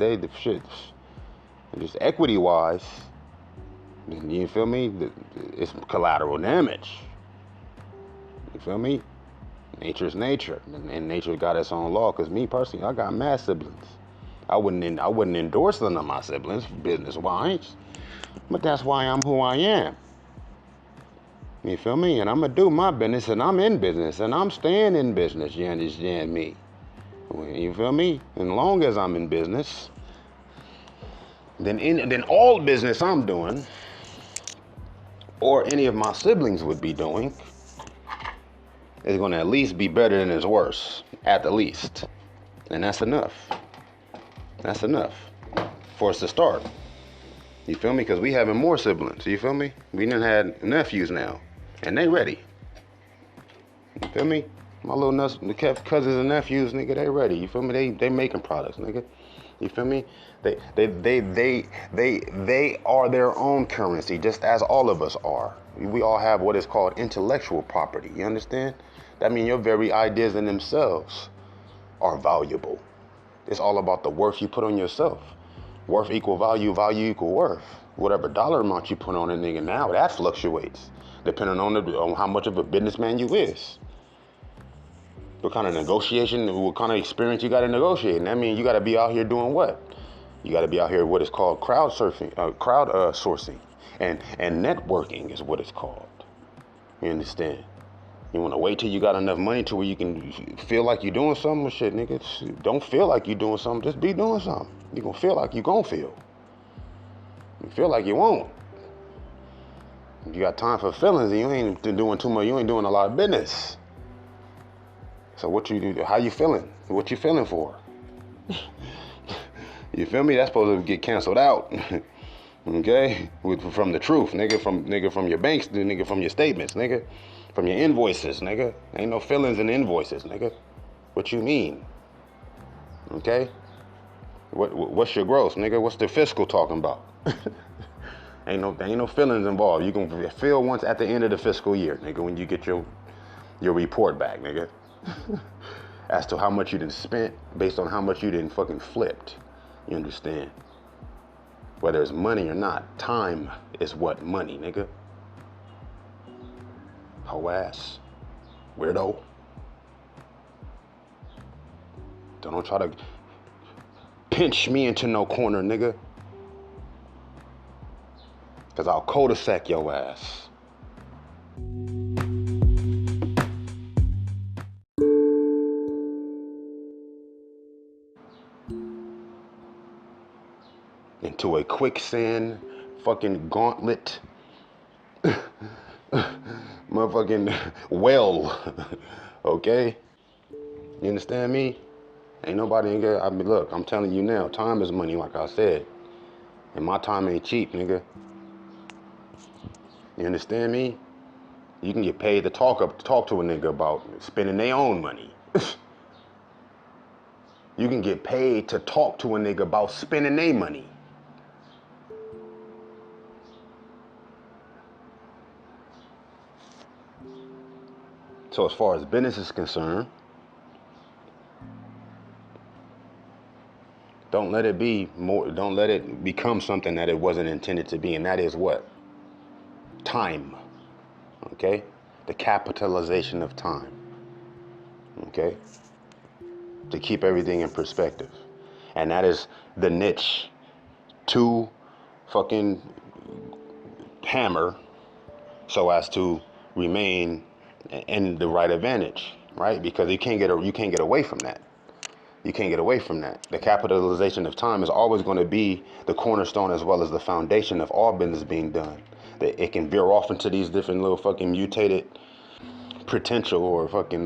equity-wise, then you feel me? It's collateral damage. You feel me? Nature's nature, and nature got its own law. Cause me personally, I got mad siblings. I wouldn't endorse none of my siblings business wise, but that's why I'm who I am. You feel me? And I'm gonna do my business, and I'm in business, and I'm staying in business. You understand me? You feel me? As long as I'm in business, then all business I'm doing, or any of my siblings would be doing, is gonna at least be better than it's worse, at the least. And that's enough. That's enough for us to start. You feel me? Because we having more siblings. You feel me? We done had nephews now, and they ready. You feel me? My little cousins and nephews, nigga, they ready. You feel me? They making products, nigga. You feel me? They are their own currency, just as all of us are. We all have what is called intellectual property. You understand? That means your very ideas in themselves are valuable. It's all about the worth you put on yourself. Worth equal value, value equal worth. Whatever dollar amount you put on a nigga now, that fluctuates depending on how much of a businessman you is. What kind of negotiation, what kind of experience you got in negotiating? That means you got to be out here doing what? You got to be out here what is called sourcing, and networking is what it's called. You understand? You want to wait till you got enough money to where you can feel like you're doing something? Well, shit, nigga, don't feel like you're doing something. Just be doing something. You're going to feel like you're going to feel. You feel like you won't. If you got time for feelings and you ain't doing too much, you ain't doing a lot of business. So what you do? How you feeling? What you feeling for? You feel me? That's supposed to get canceled out. Okay? From the truth, nigga. From your banks, nigga. From your statements, nigga. From your invoices, nigga. Ain't no feelings in invoices, nigga. What you mean? Okay? What's your gross, nigga? What's the fiscal talking about? Ain't no feelings involved. You can feel once at the end of the fiscal year, nigga, when you get your report back, nigga. As to how much you done spent based on how much you done fucking flipped. You understand? Whether it's money or not, time is what money, nigga. Hoe ass. Weirdo. Don't try to pinch me into no corner, nigga. Cause I'll cul-de-sac your ass. Into a quicksand fucking gauntlet motherfucking well. Okay? You understand me? Ain't nobody I mean, look, I'm telling you now, time is money, like I said. And my time ain't cheap, nigga. You understand me? You can get paid to talk to a nigga about spending their own money. You can get paid to talk to a nigga about spending their money. So as far as business is concerned, don't let it become something that it wasn't intended to be, and that is what? Time. Okay? The capitalization of time. Okay? To keep everything in perspective. And that is the niche to fucking hammer so as to remain in the right advantage, right? Because you can't get away from that. You can't get away from that. The capitalization of time is always going to be the cornerstone as well as the foundation of all business being done. That it can veer off into these different little fucking mutated potential or fucking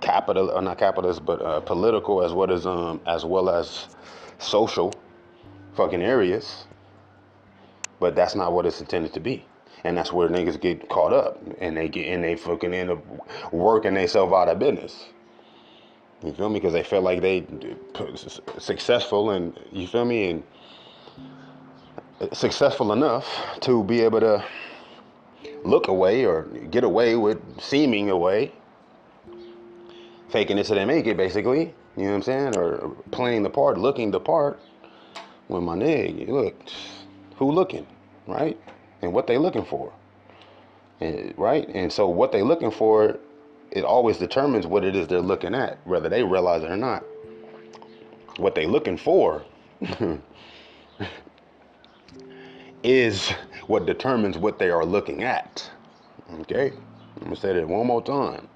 capital, or not capitalist, but political as well as social fucking areas. But that's not what it's intended to be. And that's where niggas get caught up and they fucking end up working themselves out of business. You feel me? Because they feel like they successful and, you feel me, and successful enough to be able to look away or get away with seeming away, faking it till they make it, basically. You know what I'm saying? Or playing the part, looking the part. When my nigga, look, who looking, right? And what they looking for, right? And so what they looking for it always determines what it is they're looking at, whether they realize it or not. What they're looking for is what determines what they are looking at. Okay? I'm gonna say that one more time.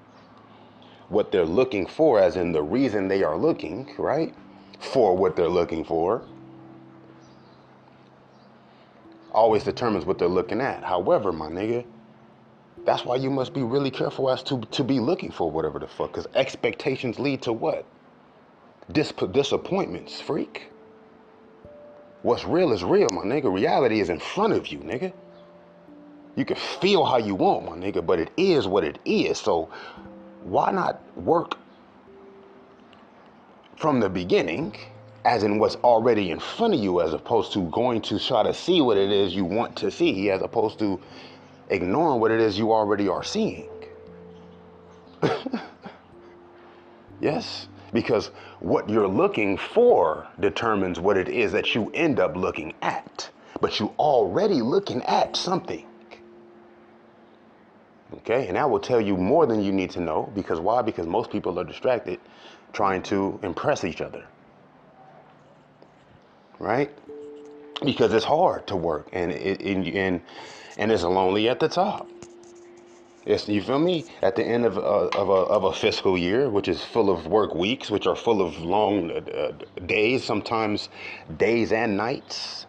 What they're looking for, as in the reason they are looking, right? For what they're looking for, always determines what they're looking at. However, my nigga, that's why you must be really careful as to be looking for whatever the fuck, because expectations lead to what? Disappointments, freak. What's real is real, my nigga. Reality is in front of you, nigga. You can feel how you want, my nigga, but it is what it is. So why not work from the beginning, as in what's already in front of you, as opposed to going to try to see what it is you want to see, as opposed to ignoring what it is you already are seeing. Yes, because what you're looking for determines what it is that you end up looking at. But you already looking at something. Okay, and that will tell you more than you need to know. Because why? Because most people are distracted trying to impress each other. Right? Because it's hard to work, and it's lonely at the top. It's, you feel me? At the end of a fiscal year, which is full of work weeks, which are full of long days, sometimes days and nights,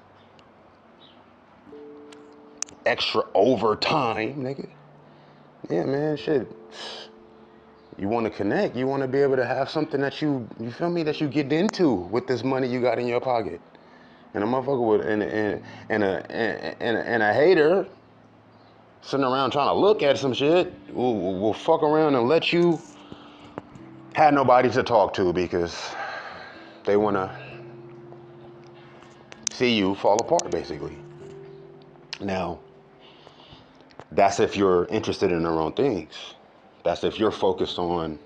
extra overtime, nigga. Yeah, man, shit. You want to connect. You want to be able to have something that you feel me, that you get into with this money you got in your pocket. And a motherfucker with and a hater sitting around trying to look at some shit will fuck around and let you have nobody to talk to because they want to see you fall apart, basically. Now, that's if you're interested in the wrong things. That's if you're focused on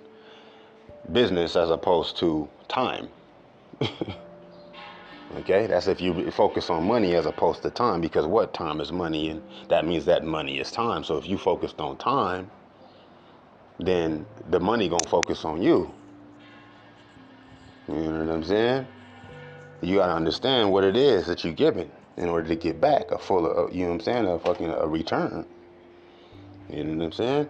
business as opposed to time. Okay, that's if you focus on money as opposed to time, because what? Time is money, and that means that money is time. So if you focused on time, then the money gonna focus on you. You know what I'm saying? You gotta understand what it is that you're giving in order to get back a full, you know what I'm saying, a return. You know what I'm saying?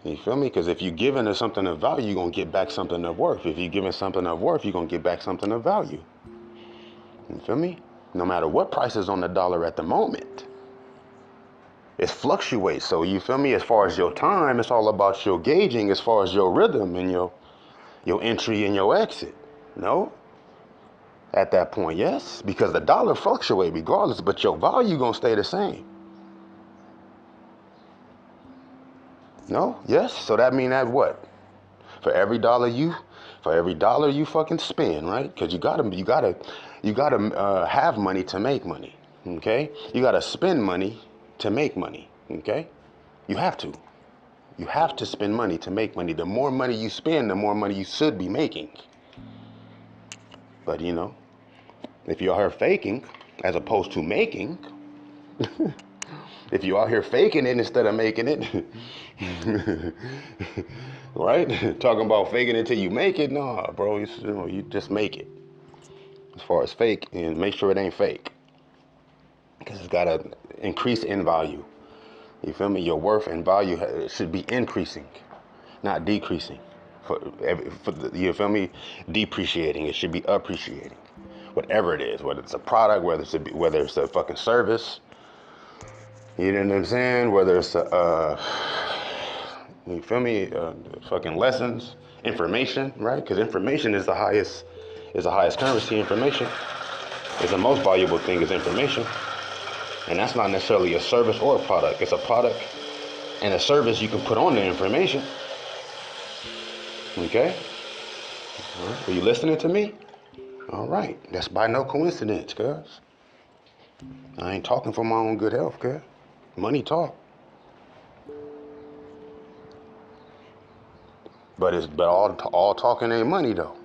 You feel me? Because if you're giving something of value, you're gonna get back something of worth. If you're giving something of worth, you're gonna get back something of value. You feel me? No matter what price is on the dollar at the moment, it fluctuates. So you feel me? As far as your time, it's all about your gauging as far as your rhythm and your entry and your exit. No? At that point, yes, because the dollar fluctuates regardless, but your value gonna stay the same. No? Yes? So that mean that what? For every dollar you fucking spend, right? Because you gotta have money to make money. Okay? You gotta spend money to make money. Okay? You have to. You have to spend money to make money. The more money you spend, the more money you should be making. But you know, if you're out here faking as opposed to making, if you're out here faking it instead of making it, right? Talking about faking it till you make it, nah, bro. You just make it. As far as fake, and make sure it ain't fake, because it's gotta increase in value. You feel me? Your worth and value should be increasing, not decreasing. You feel me? Depreciating. It should be appreciating. Whatever it is, whether it's a product, whether it's a fucking service. You know what I'm saying? Whether it's you feel me? Fucking lessons, information, right? Because information is the highest currency. Information is the most valuable thing. Is information, and that's not necessarily a service or a product. It's a product and a service you can put on the information. Okay? All right. Are you listening to me? All right. That's by no coincidence, cuz. I ain't talking for my own good health, cuz. Money talk. But all talking ain't money though.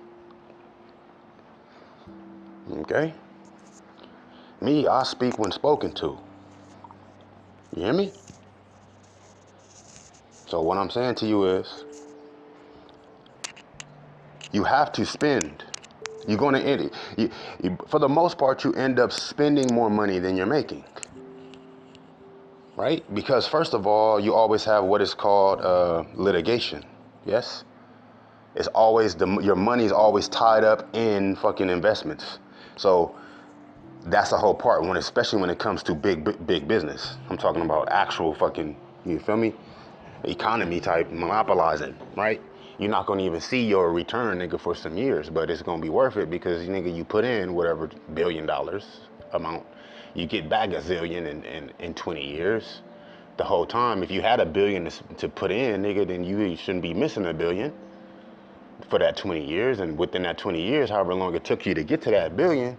Okay? Me, I speak when spoken to. You hear me? So what I'm saying to you is, You have to spend. You're going to end it. For the most part, you end up spending more money than you're making. Right? Because first of all, you always have what is called litigation. Yes? It's always your money is always tied up in fucking investments. So that's the whole part, especially when it comes to big business. I'm talking about actual fucking, you feel me? Economy type monopolizing, right? You're not gonna even see your return, nigga, for some years, but it's gonna be worth it because, nigga, you put in whatever $1 billion amount, you get back a zillion in 20 years. The whole time, if you had $1 billion to put in, nigga, then you shouldn't be missing $1 billion for that 20 years. And within that 20 years, however long it took you to get to that $1 billion,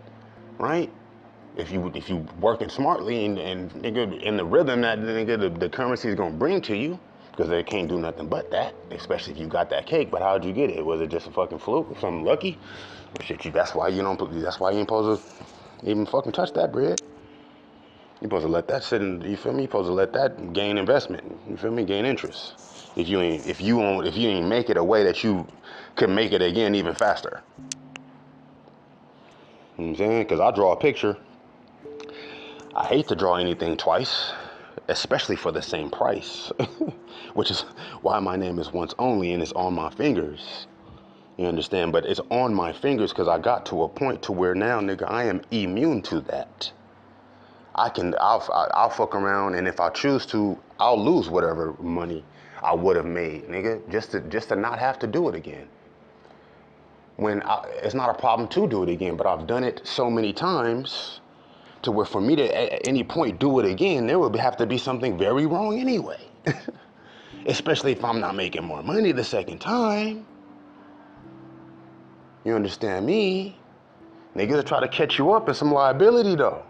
right? If you working smartly and nigga, in the rhythm that nigga, the currency is gonna bring to you, because they can't do nothing but that, especially if you got that cake. But how'd you get it? Was it just a fucking fluke or something lucky? Or shit, that's why you ain't supposed to even fucking touch that bread. You're supposed to let that sit in, you feel me? You're supposed to let that gain investment, you feel me? Gain interest. If you ain't make it a way that you can make it again even faster. You know what I'm saying? Because I draw a picture. I hate to draw anything twice, especially for the same price, which is why my name is Once Only and it's on my fingers. You understand? But it's on my fingers because I got to a point to where now, nigga, I am immune to that. I'll fuck around, and if I choose to, I'll lose whatever money I would have made, nigga, just to not have to do it again. It's not a problem to do it again, but I've done it so many times to where for me to at any point do it again, there would have to be something very wrong anyway. Especially if I'm not making more money the second time. You understand me? Niggas will try to catch you up in some liability though.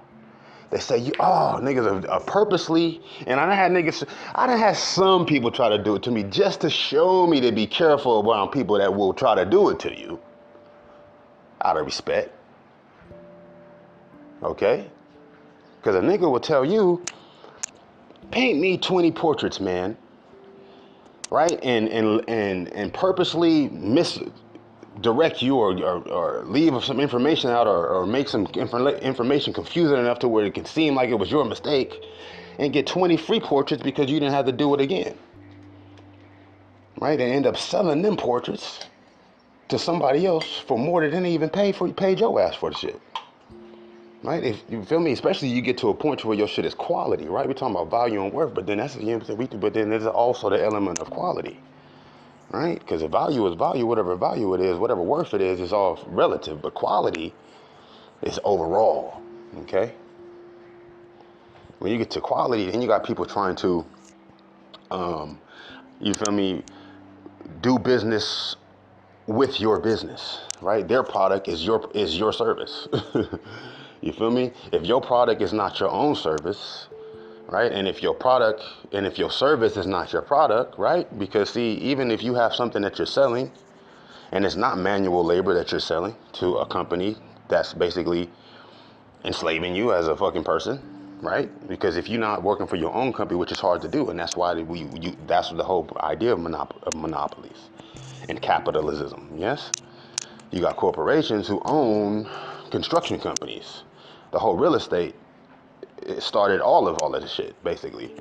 They say niggas are purposely, and I done had some people try to do it to me just to show me to be careful around people that will try to do it to you. Out of respect. Okay? Because a nigga will tell you, paint me 20 portraits, man. Right? And purposely misdirect you or leave some information out or make some information confusing enough to where it can seem like it was your mistake and get 20 free portraits because you didn't have to do it again. Right? And end up selling them portraits to somebody else for more than they even paid your ass for the shit. Right? If you feel me, especially you get to a point where your shit is quality, right? We're talking about value and worth, but then but then there's also the element of quality, right? Because if value is value, whatever value it is, whatever worth it is all relative, but quality is overall, okay? When you get to quality, then you got people trying to, you feel me, do business with your business, right? Their product is your service. You feel me? If your product is not your own service, right? And if your service is not your product, right? Because see, even if you have something that you're selling and it's not manual labor that you're selling to a company that's basically enslaving you as a fucking person, right? Because if you're not working for your own company, which is hard to do, and that's why that's the whole idea of monopolies and capitalism, yes? You got corporations who own construction companies. The whole real estate, it started all of this shit, basically.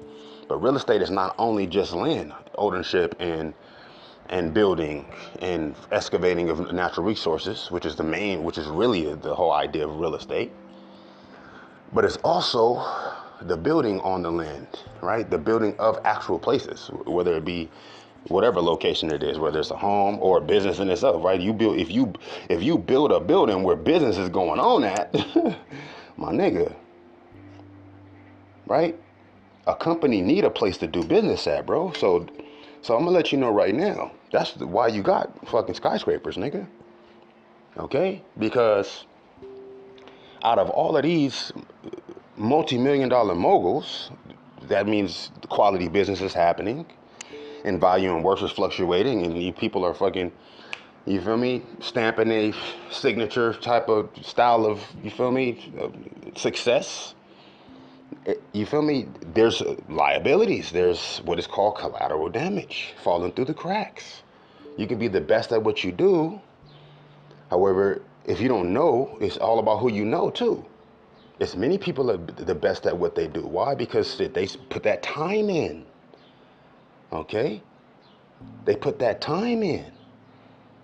But real estate is not only just land ownership and building and excavating of natural resources, which is really the whole idea of real estate. But it's also the building on the land, right? The building of actual places, whether it be whatever location it is, whether it's a home or a business in itself, right? If you build a building where business is going on at, my nigga, right? A company need a place to do business at, bro. So I'm gonna let you know right now. That's why you got fucking skyscrapers, nigga. Okay? Because out of all of these multi-million-dollar moguls, that means quality business is happening and value and worth is fluctuating, and people are fucking, you feel me, stamping a signature type of style of, you feel me, success. You feel me? There's liabilities. There's what is called collateral damage falling through the cracks. You can be the best at what you do, However, if you don't know, it's all about who you know too. It's many people are the best at what they do. Why? Because they put that time in. Okay? They put that time in.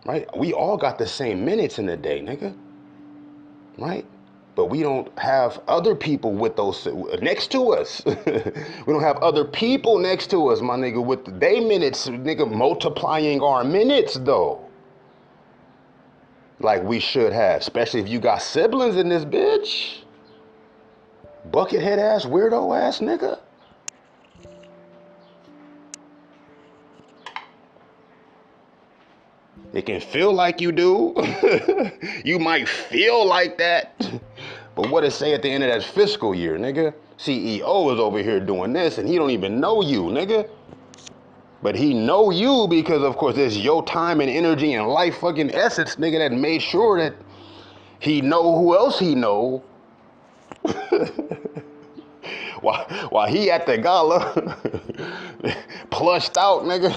Right? We all got the same minutes in the day, nigga. Right? But we don't have other people with those next to us. We don't have other people next to us, my nigga, with their minutes, nigga, multiplying our minutes though. Like we should have, especially if you got siblings in this bitch. Buckethead ass, weirdo ass nigga. It can feel like you do. You might feel like that. But what it say at the end of that fiscal year, nigga? CEO is over here doing this and he don't even know you, nigga. But he know you because, of course, it's your time and energy and life fucking essence, nigga, that made sure that he know who else he know. While he at the gala, plushed out, nigga,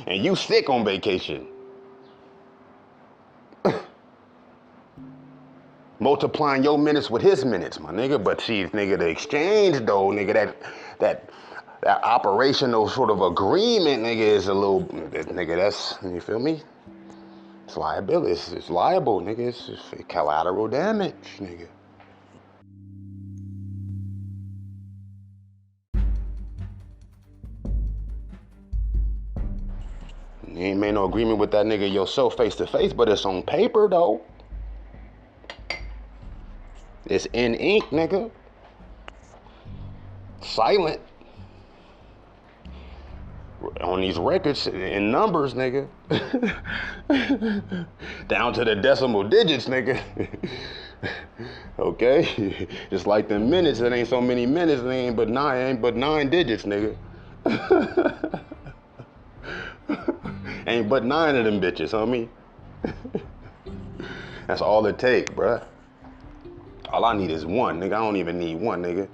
and you sick on vacation. Multiplying your minutes with his minutes, my nigga. But see, nigga, the exchange though, nigga, that operational sort of agreement, nigga, is a little, nigga, that's, you feel me? It's liability, it's liable, nigga, it's collateral damage, nigga. You ain't made no agreement with that nigga yourself face to face, but it's on paper though. It's in ink, nigga. Silent. On these records, in numbers, nigga. Down to the decimal digits, nigga. Okay? Just like the minutes, it ain't so many minutes, it ain't but nine digits, nigga. Ain't but 9 of them bitches, homie. That's all it take, bruh. All I need is 1, nigga. I don't even need 1, nigga.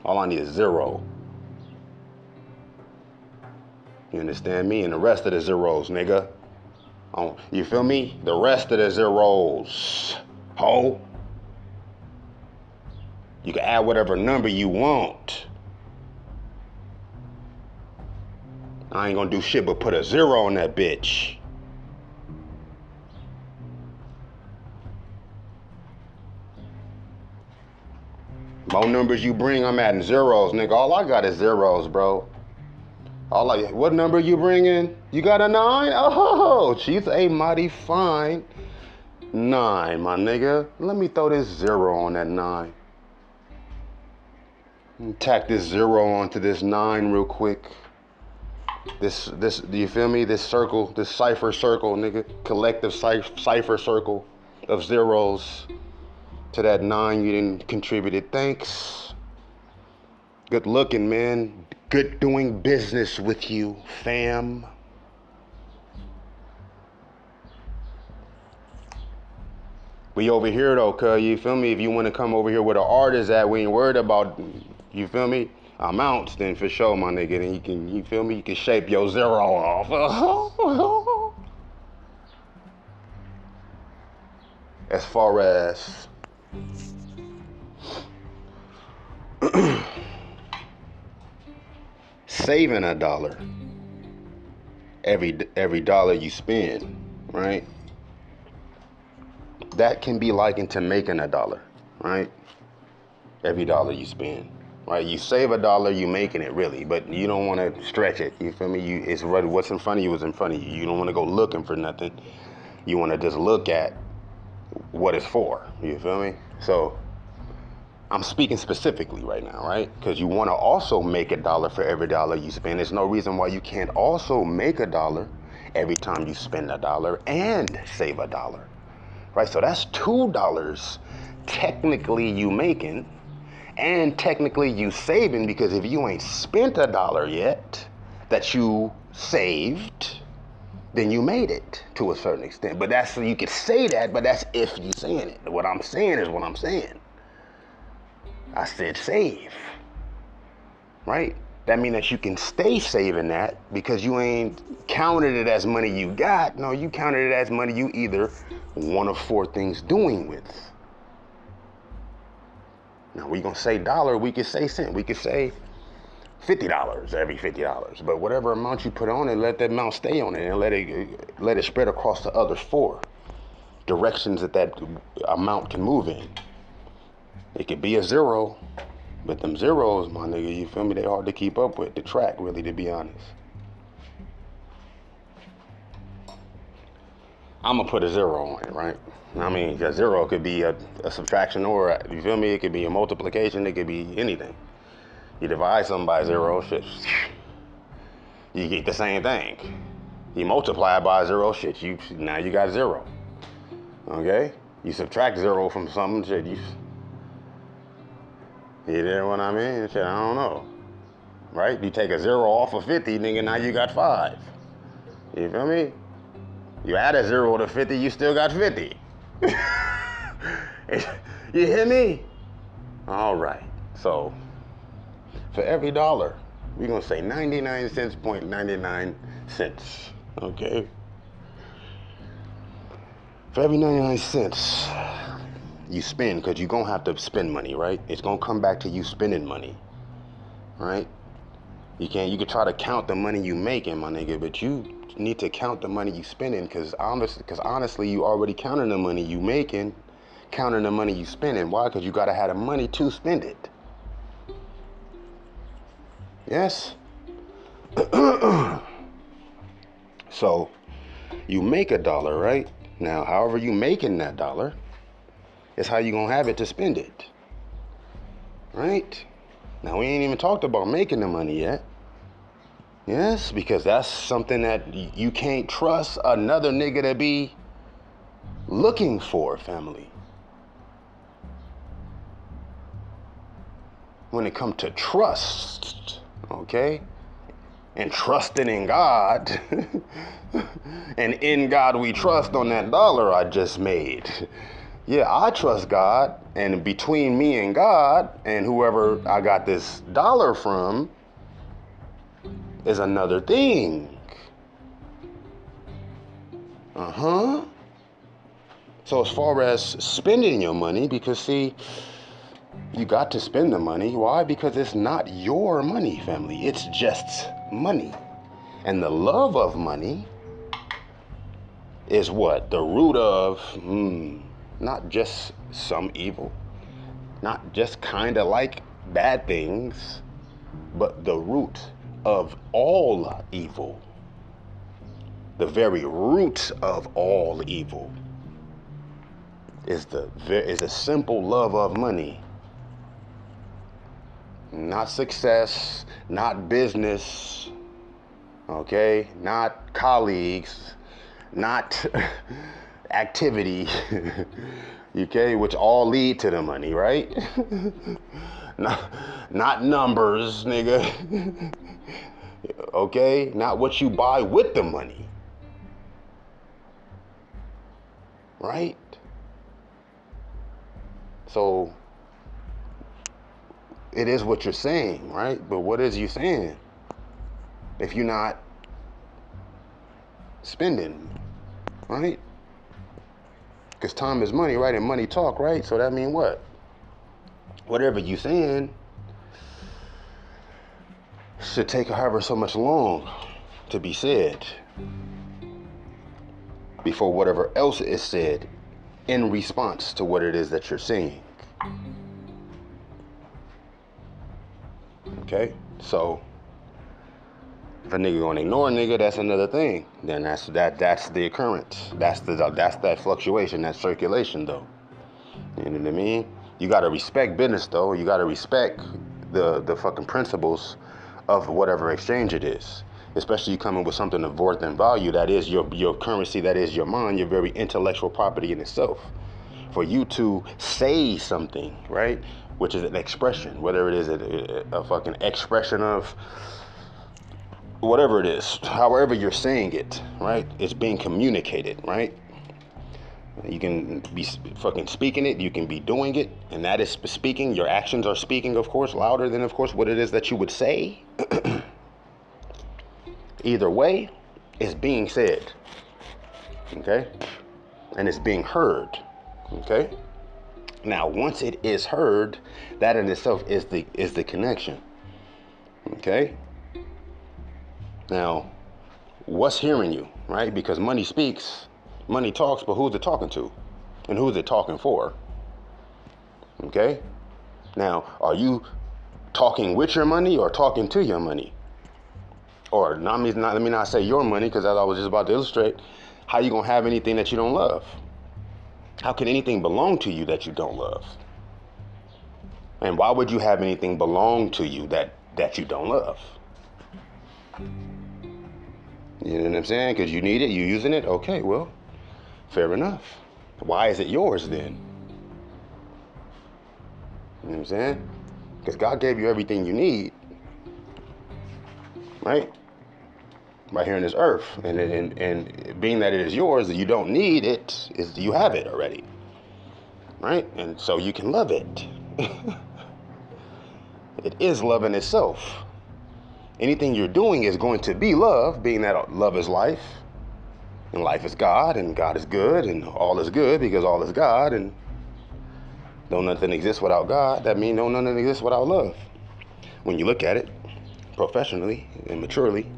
All I need is 0. You understand me? And the rest of the zeros, nigga. You feel me? The rest of the zeros. Ho. You can add whatever number you want. I ain't gonna do shit but put a 0 on that bitch. More numbers you bring, I'm adding zeros, nigga. All I got is zeros, bro. What number you bringing? You got a 9? Oh, she's a mighty fine 9, my nigga. Let me throw this 0 on that 9. Tack this 0 onto this 9 real quick. This, do you feel me? This circle, this cipher circle, nigga. Collective cipher circle of zeros to that 9 you didn't contributed. Thanks. Good looking, man. Good doing business with you, fam. We over here though, cuz, you feel me? If you want to come over here where the art is at, we ain't worried about, you feel me, amounts, then for sure, my nigga. Then you feel me? You can shape your 0 off. As far as saving $1 every dollar you spend, right? That can be likened to making $1, right? Every dollar you spend, right? You save $1, you making it really, but you don't want to stretch it. You feel me? It's what's in front of you is in front of you. You don't want to go looking for nothing. You want to just look at what it's for. You feel me? So I'm speaking specifically right now, right? Because you want to also make $1 for every dollar you spend. There's no reason why you can't also make $1 every time you spend $1 and save $1, right? So that's $2 technically you making and technically you saving, because if you ain't spent $1 yet that you saved, then you made it to a certain extent. But that's, you could say that, but that's if you saying it. What I'm saying is what I'm saying. I said save, right? that means that you can stay saving that because you ain't counted it as money you got. No, you counted it as money you either one of four things doing with. Now we gonna say dollar, we could say cent, we could say $50 every $50. But whatever amount you put on it, let that amount stay on it and let it spread across the other four directions that amount can move in. It could be a zero, but them zeros, my nigga, you feel me, they hard to keep up with, to track, really, to be honest. I'm gonna put a zero on it, right? I mean, a zero could be a subtraction, or, you feel me, it could be a multiplication, it could be anything. You divide something by zero, shit, you get the same thing. You multiply it by zero, shit, now you got zero. Okay? You subtract zero from something, shit, you know what I mean? Shit, I don't know. Right? You take a zero off of 50, nigga, now you got 5. You feel me? You add a 0 to 50, you still got 50. You hear me? All right. So, for every dollar, we're going to say 99 cents, 0.99 cents. Okay? For every 99 cents you spend, because you're going to have to spend money, right? It's going to come back to you spending money, right? You can try to count the money you making, my nigga, but you need to count the money you spending, because honestly, you already counting the money you making, counting the money you spending. Why? Because you got to have the money to spend it. Yes? So, you make $1, right? Now, however you making that dollar is how you gonna have it to spend it, right? Now, we ain't even talked about making the money yet. Yes, because that's something that you can't trust another nigga to be looking for, family. When it comes to trust, okay? And trusting in God, and in God we trust on that dollar I just made. Yeah, I trust God, and between me and God and whoever I got this dollar from is another thing. So as far as spending your money, because see, you got to spend the money. Why? Because it's not your money, family. It's just money. And the love of money is what? The root of not just some evil, not just kind of like bad things, but the root of all evil. The very root of all evil is a simple love of money. Not success, not business, okay? Not colleagues, not activity, okay? Which all lead to the money, right? Not numbers, nigga. Okay? Not what you buy with the money. Right? So, it is what you're saying, right? But what is you saying if you're not spending, right? Because time is money, right? And money talk, right? So that means what? Whatever you saying should take however so much long to be said before whatever else is said in response to what it is that you're saying. Okay? So if a nigga gonna ignore a nigga, that's another thing. Then that's the occurrence. That's that fluctuation, that circulation though. You know what I mean? You gotta respect business though. You gotta respect the fucking principles of whatever exchange it is. Especially you coming with something of worth and value that is your currency, that is your mind, your very intellectual property in itself. For you to say something, right? Which is an expression, whether it is a fucking expression of whatever it is, however you're saying it, right? It's being communicated, right? You can be fucking speaking it, you can be doing it, and that is speaking. Your actions are speaking, of course, louder than, of course, what it is that you would say. Either way, it's being said, okay? And it's being heard, okay? Now, once it is heard, that in itself is the connection, okay? Now, what's hearing you, right? Because money speaks, money talks, but who's it talking to? And who's it talking for? Okay? Now, are you talking with your money or talking to your money? Or let me not say your money, because as I was just about to illustrate, how you gonna have anything that you don't love? How can anything belong to you that you don't love? And why would you have anything belong to you that you don't love? You know what I'm saying? Because you need it, you're using it. Okay, well, fair enough. Why is it yours then? You know what I'm saying? Because God gave you everything you need, right? Right here on this earth. And being that it is yours, that you don't need it, is you have it already. Right? And so you can love it. It is love in itself. Anything you're doing is going to be love, being that love is life, and life is God, and God is good, and all is good because all is God, and don't nothing exist without God. That means don't nothing exist without love. When you look at it professionally and maturely.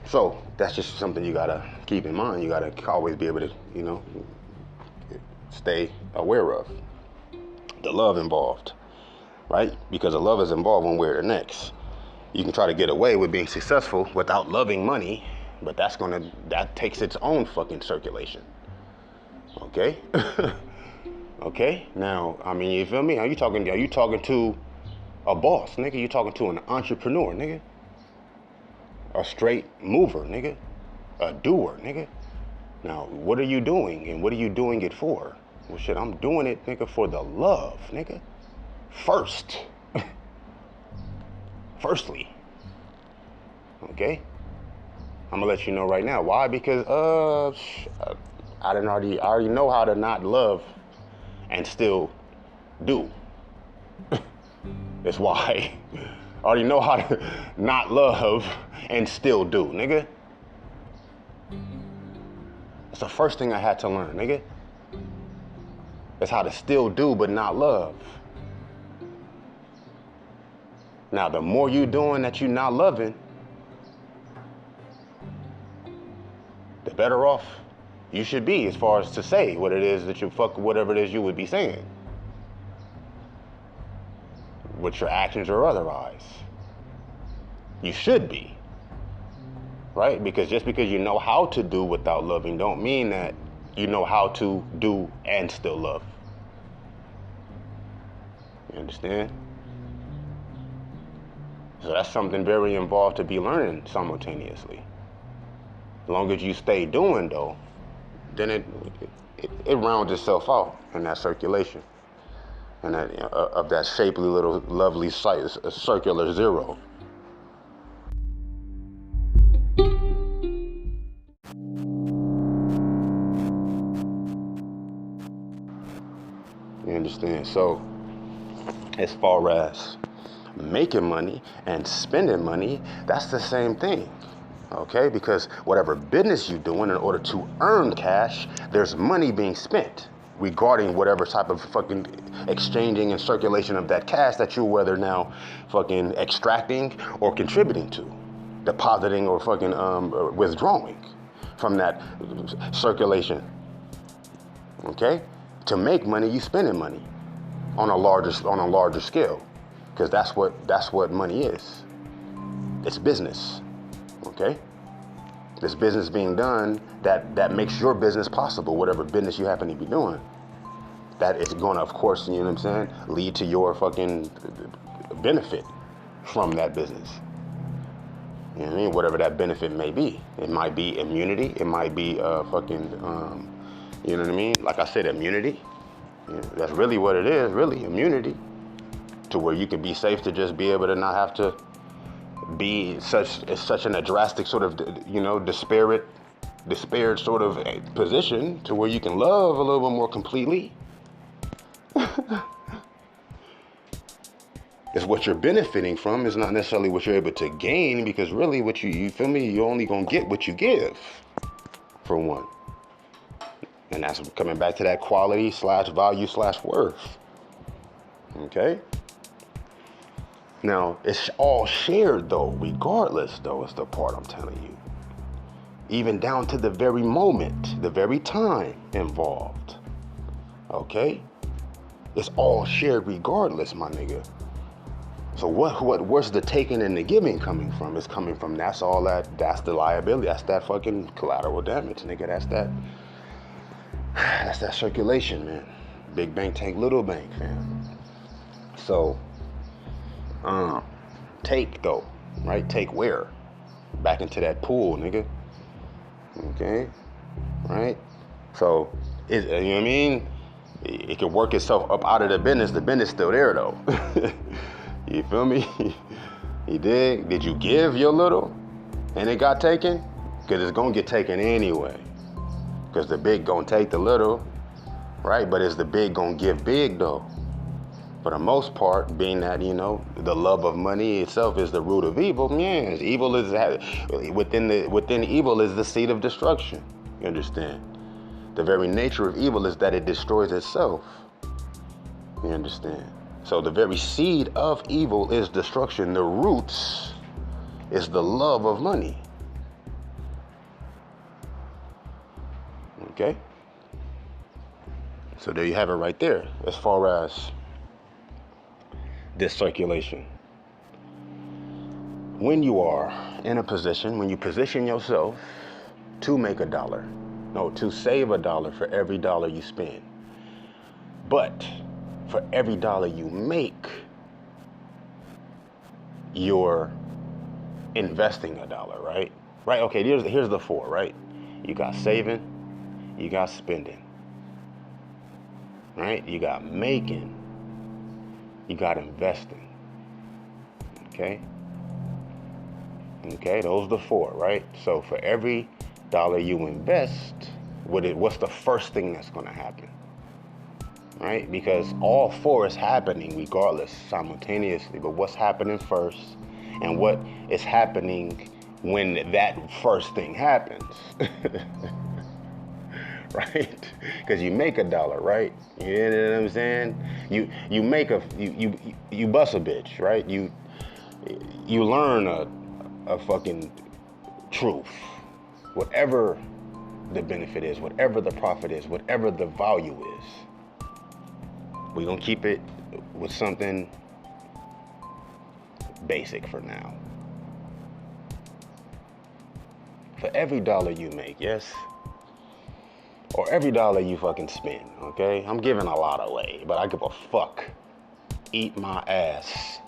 So that's just something you gotta keep in mind. You gotta always be able to, stay aware of the love involved, right? Because the love is involved one way or the next. You can try to get away with being successful without loving money, but that takes its own fucking circulation. Okay? Okay? Now, I mean, you feel me? Are you talking to a boss, nigga? You talking to an entrepreneur, nigga? A straight mover, nigga? A doer, nigga? Now, what are you doing, and what are you doing it for? Well, shit, I'm doing it, nigga, for the love, nigga. Firstly. Okay? I'm gonna let you know right now. Why? Because I already know how to not love and still do. That's why. I already know how to not love and still do, nigga. That's the first thing I had to learn, nigga. That's how to still do but not love. Now, the more you doing that you not loving, the better off you should be as far as to say what it is that whatever it is you would be saying. With your actions or otherwise. You should be. Right? Because just because you know how to do without loving don't mean that you know how to do and still love. You understand? So that's something very involved to be learning simultaneously. As long as you stay doing though, then it rounds itself out in that circulation. And that of that shapely little lovely circular zero. You understand? So, as far as making money and spending money, that's the same thing. Okay? Because whatever business you're doing, in order to earn cash, there's money being spent regarding whatever type of fucking exchanging and circulation of that cash that you're whether now fucking extracting or contributing to, depositing or fucking withdrawing from that circulation. Okay? To make money, you spending money on a larger scale, because that's what money is. It's business. Okay? This business being done that makes your business possible, whatever business you happen to be doing. That is going to, of course, you know what I'm saying, lead to your fucking benefit from that business. You know what I mean? Whatever that benefit may be. It might be immunity. It might be fucking, you know what I mean? Like I said, immunity. You know, that's really what it is, really, immunity. To where you can be safe to just be able to not have to be such in a drastic sort of, disparate despaired sort of position to where you can love a little bit more completely. It's what you're benefiting from is not necessarily what you're able to gain, because really what you feel me, you're only gonna get what you give, for one. And that's coming back to that quality / value / worth. Okay? Now, it's all shared though, regardless though, is the part I'm telling you. Even down to the very moment, the very time involved. Okay? It's all shared regardless, my nigga. So where's the taking and the giving coming from? It's coming from that's the liability. That's that fucking collateral damage, nigga. That's that circulation, man. Big bank take little bank, fam. So, take though, right? Take where? Back into that pool, nigga. Okay, right? So, you know what I mean? It can work itself up out of the business. The business still there though. You feel me? You dig? Did you give your little and it got taken? Because it's gonna get taken anyway. Because the big gonna take the little, right? But is the big gonna give big though? For the most part, being that, you know, the love of money itself is the root of evil. Man, evil is within evil is the seed of destruction. You understand? The very nature of evil is that it destroys itself. You understand? So the very seed of evil is destruction. The roots is the love of money. Okay? So there you have it right there, as far as this circulation. When you are in a position, when you position yourself to make $1, no, to save $1 for every dollar you spend, but for every dollar you make, you're investing $1, right? Right, okay, here's the four, right? You got saving, you got spending, right? You got making, you got investing, okay? Okay, those are the four, right? So for every dollar you invest, what's the first thing that's gonna happen? Right? Because all four is happening regardless, simultaneously, but what's happening first and what is happening when that first thing happens. Right? Because you make $1, right? You know what I'm saying? You make you bust a bitch, right? You learn a fucking truth. Whatever the benefit is, whatever the profit is, whatever the value is. We're gonna keep it with something basic for now. For every dollar you make, yes? Or every dollar you fucking spend, okay? I'm giving a lot away, but I give a fuck. Eat my ass.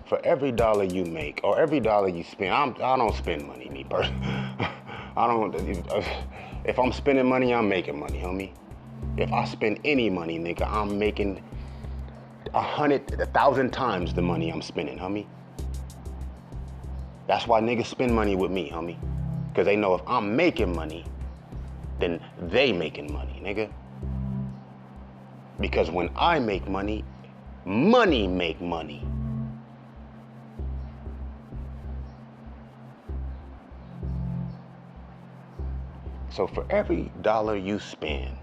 For every dollar you make, or every dollar you spend, I don't spend money, me personally. I don't, if I'm spending money, I'm making money, homie. If I spend any money, nigga, I'm making 1,000 times the money I'm spending, homie. That's why niggas spend money with me, homie. Because they know if I'm making money, then they making money, nigga. Because when I make money, money make money. So for every dollar you spend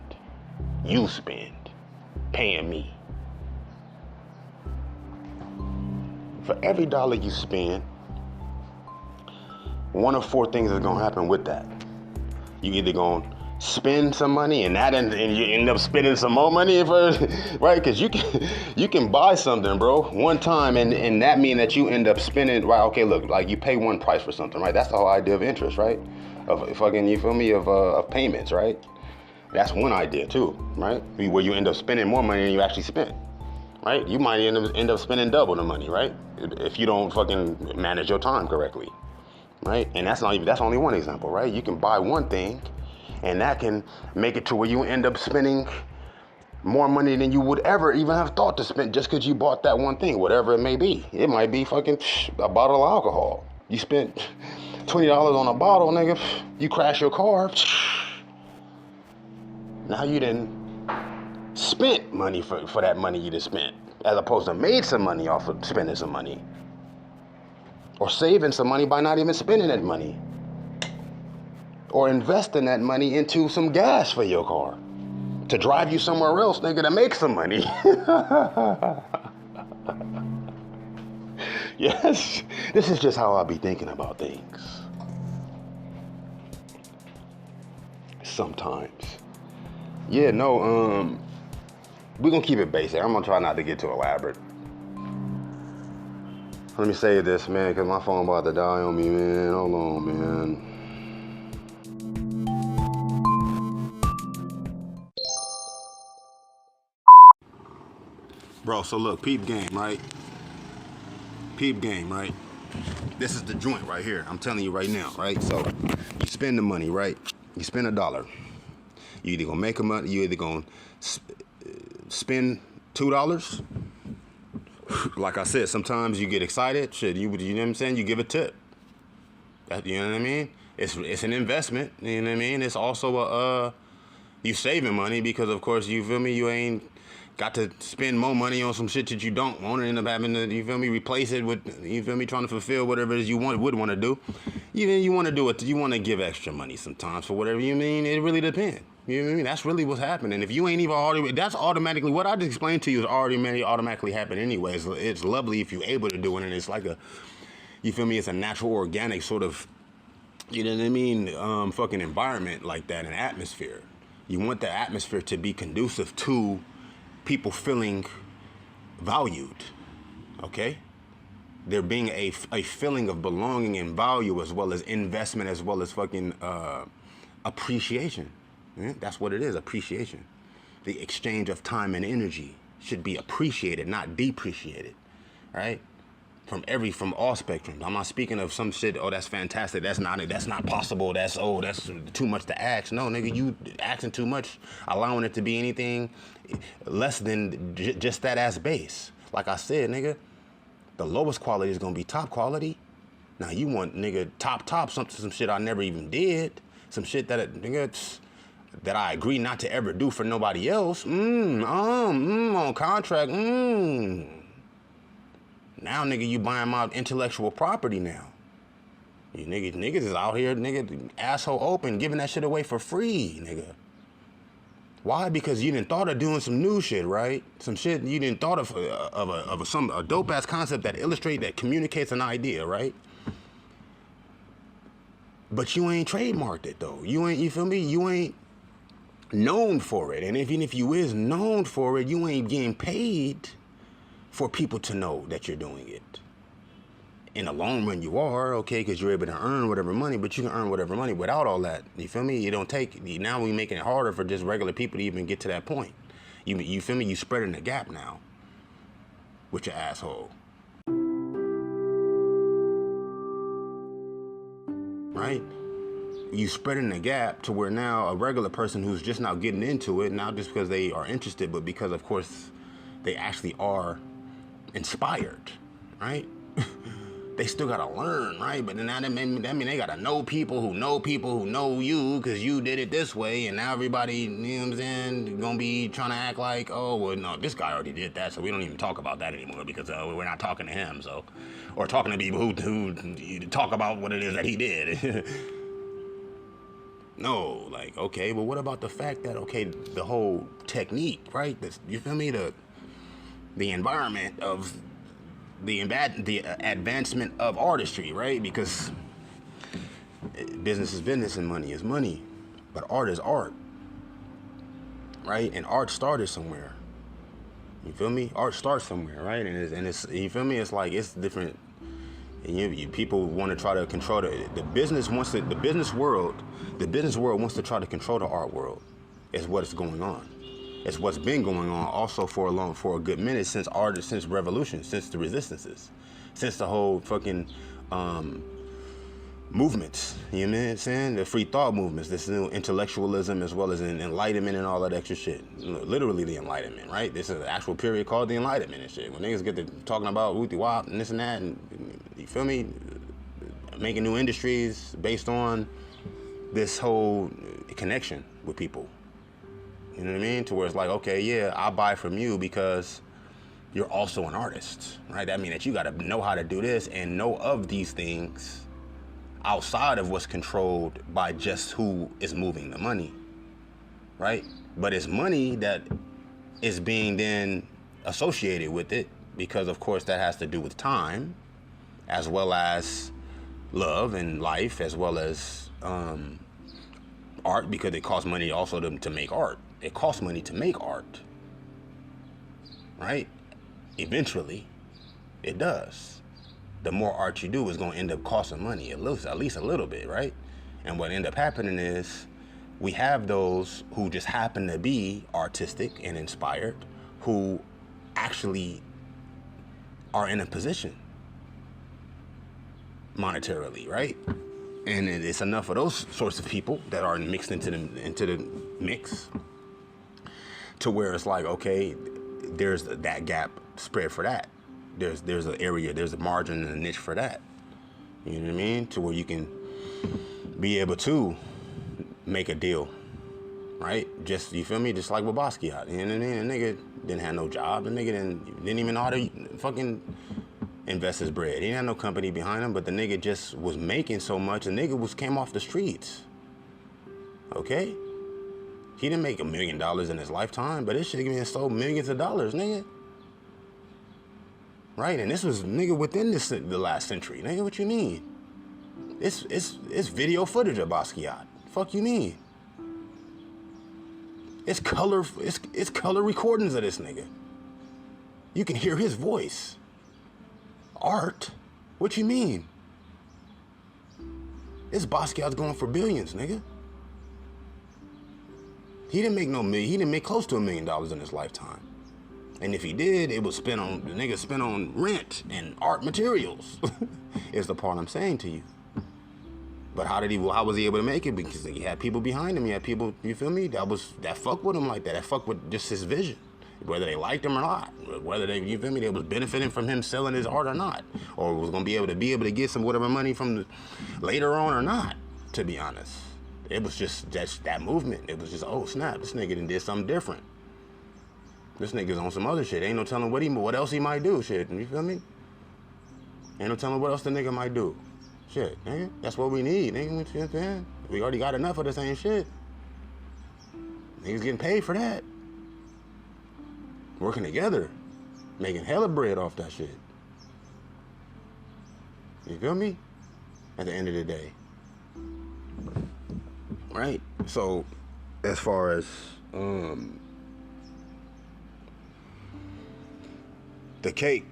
paying me. For every dollar you spend, one of four things is gonna happen with that. You either gonna spend some money and you end up spending some more money, right? Because you can buy something, bro, one time and that mean that you end up spending, right? Okay, look, like you pay one price for something, right? That's the whole idea of interest, right? Of fucking, you feel me, of payments, right? That's one idea too, right? Where you end up spending more money than you actually spent, right? You might end up spending double the money, right? If you don't fucking manage your time correctly, right? And that's only one example, right? You can buy one thing and that can make it to where you end up spending More money than you would ever even have thought to spend just because you bought that one thing, whatever it may be. It might be fucking a bottle of alcohol. You spent $20 on a bottle, nigga. You crash your car. Now you done spent money for that money you just spent, as opposed to made some money off of spending some money. Or saving some money by not even spending that money. Or investing that money into some gas for your car. To drive you somewhere else, nigga, to make some money. Yes, this is just how I be thinking about things. Sometimes. Yeah, no, we're gonna keep it basic. I'm gonna try not to get too elaborate. Let me say this, man, because my phone about to die on me, man. Hold on, man. Bro, so look, peep game, right? Peep game, right? This is the joint right here. I'm telling you right now, right? So you spend the money, right? You spend $1. You either gonna make a money, you either gonna spend $2. Like I said, sometimes you get excited. Shit, you know what I'm saying? You give a tip. You know what I mean? It's an investment. You know what I mean? It's also you saving money because, of course, you feel me? You ain't got to spend more money on some shit that you don't want and end up having to, you feel me, replace it with, you feel me, trying to fulfill whatever it is you would want to do. You want to do it, you want to give extra money sometimes for whatever you mean. It really depends. You know what I mean? That's really what's happening. If you ain't even already, that's automatically, what I just explained to you is already automatically happening anyways. It's lovely if you're able to do it, and it's like a, you feel me, it's a natural, organic sort of, you know what I mean, fucking environment like that, an atmosphere. You want the atmosphere to be conducive to people feeling valued, okay? There being a feeling of belonging and value, as well as investment, as well as fucking appreciation. Yeah? That's what it is, appreciation. The exchange of time and energy should be appreciated, not depreciated, right? From all spectrums. I'm not speaking of some shit, oh, that's fantastic, that's not possible, that's too much to ask. No, nigga, you asking too much, allowing it to be anything less than just that as base. Like I said, nigga, the lowest quality is gonna be top quality. Now you want, nigga, top, some shit I never even did, some shit that, nigga, that I agree not to ever do for nobody else. On contract, Now, nigga, you buying my intellectual property now. You niggas is out here, nigga, asshole open, giving that shit away for free, nigga. Why? Because you didn't thought of doing some new shit, right? Some shit you didn't thought of a dope ass concept that that communicates an idea, right? But you ain't trademarked it though. You feel me? You ain't known for it. And even if you is known for it, you ain't getting paid for people to know that you're doing it. In the long run, you are, okay, because you're able to earn whatever money, but you can earn whatever money without all that. You feel me? You don't take, now we're making it harder for just regular people to even get to that point. You feel me? You spreading the gap now with your asshole. Right? You spreading the gap to where now a regular person who's just now getting into it, not just because they are interested, but because, of course, they actually are inspired, right? They still gotta learn, right? But then that mean they gotta know people who know you because you did it this way, and now everybody, you know what I'm saying, gonna be trying to act like, oh, well, no, this guy already did that, so we don't even talk about that anymore because we're not talking to him, so, or talking to people who talk about what it is that he did. No, like, okay, but what about the fact that, okay, the whole technique, right? You feel me? The environment of the advancement of artistry, right? Because business is business and money is money, but art is art, right? And art started somewhere. You feel me? Art starts somewhere, right? And it's you feel me? It's like it's different. And people want to try to control the business world wants to try to control the art world. Is what is going on. It's what's been going on also for a good minute since revolution, since the resistances, since the whole fucking movements, you know what I'm saying? The free thought movements, this new intellectualism as well as an enlightenment and all that extra shit. Literally the enlightenment, right? This is an actual period called the enlightenment and shit. When niggas get to talking about whoopty wop and this and that, and you feel me? Making new industries based on this whole connection with people. You know what I mean? To where it's like, okay, yeah, I'll buy from you because you're also an artist, right? That means that you gotta know how to do this and know of these things outside of what's controlled by just who is moving the money, right? But it's money that is being then associated with it because, of course, that has to do with time as well as love and life as well as art, because it costs money also to make art. It costs money to make art, right? Eventually, it does. The more art you do is going to end up costing money, at least a little bit, right? And what end up happening is we have those who just happen to be artistic and inspired, who actually are in a position monetarily, right? And it's enough of those sorts of people that are mixed into the mix to where it's like, okay, there's that gap spread for that. There's an area, there's a margin and a niche for that. You know what I mean? To where you can be able to make a deal, right? Just, you feel me? Just like with Basquiat. You know what I mean? The nigga didn't have no job. The nigga didn't even know how to fucking invest his bread. He didn't have no company behind him, but the nigga just was making so much. The nigga came off the streets. Okay? He didn't make $1 million in his lifetime, but this shit been sold millions of dollars, nigga. Right? And this was, nigga, within the last century. Nigga, what you mean? It's video footage of Basquiat. Fuck you mean? It's color recordings of this nigga. You can hear his voice. Art? What you mean? This Basquiat's going for billions, nigga. He didn't make close to $1 million in his lifetime. And if he did, it was the nigga spent on rent and art materials. Is the part I'm saying to you. But how was he able to make it? Because he had people behind him. He had people, you feel me? That fuck with him like that. That fuck with just his vision. Whether they liked him or not. Whether they, you feel me, they was benefiting from him selling his art or not. Or was gonna be able to get some whatever money from later on or not, to be honest. It was just that movement. It was just, oh snap, this nigga done did something different. This nigga's on some other shit. Ain't no telling what else he might do, shit. You feel me? Ain't no telling what else the nigga might do. Shit, nigga. That's what we need, nigga. You know what I'm saying? We already got enough of the same shit. Niggas getting paid for that. Working together. Making hella bread off that shit. You feel me? At the end of the day. Right? So, as far as, the cake,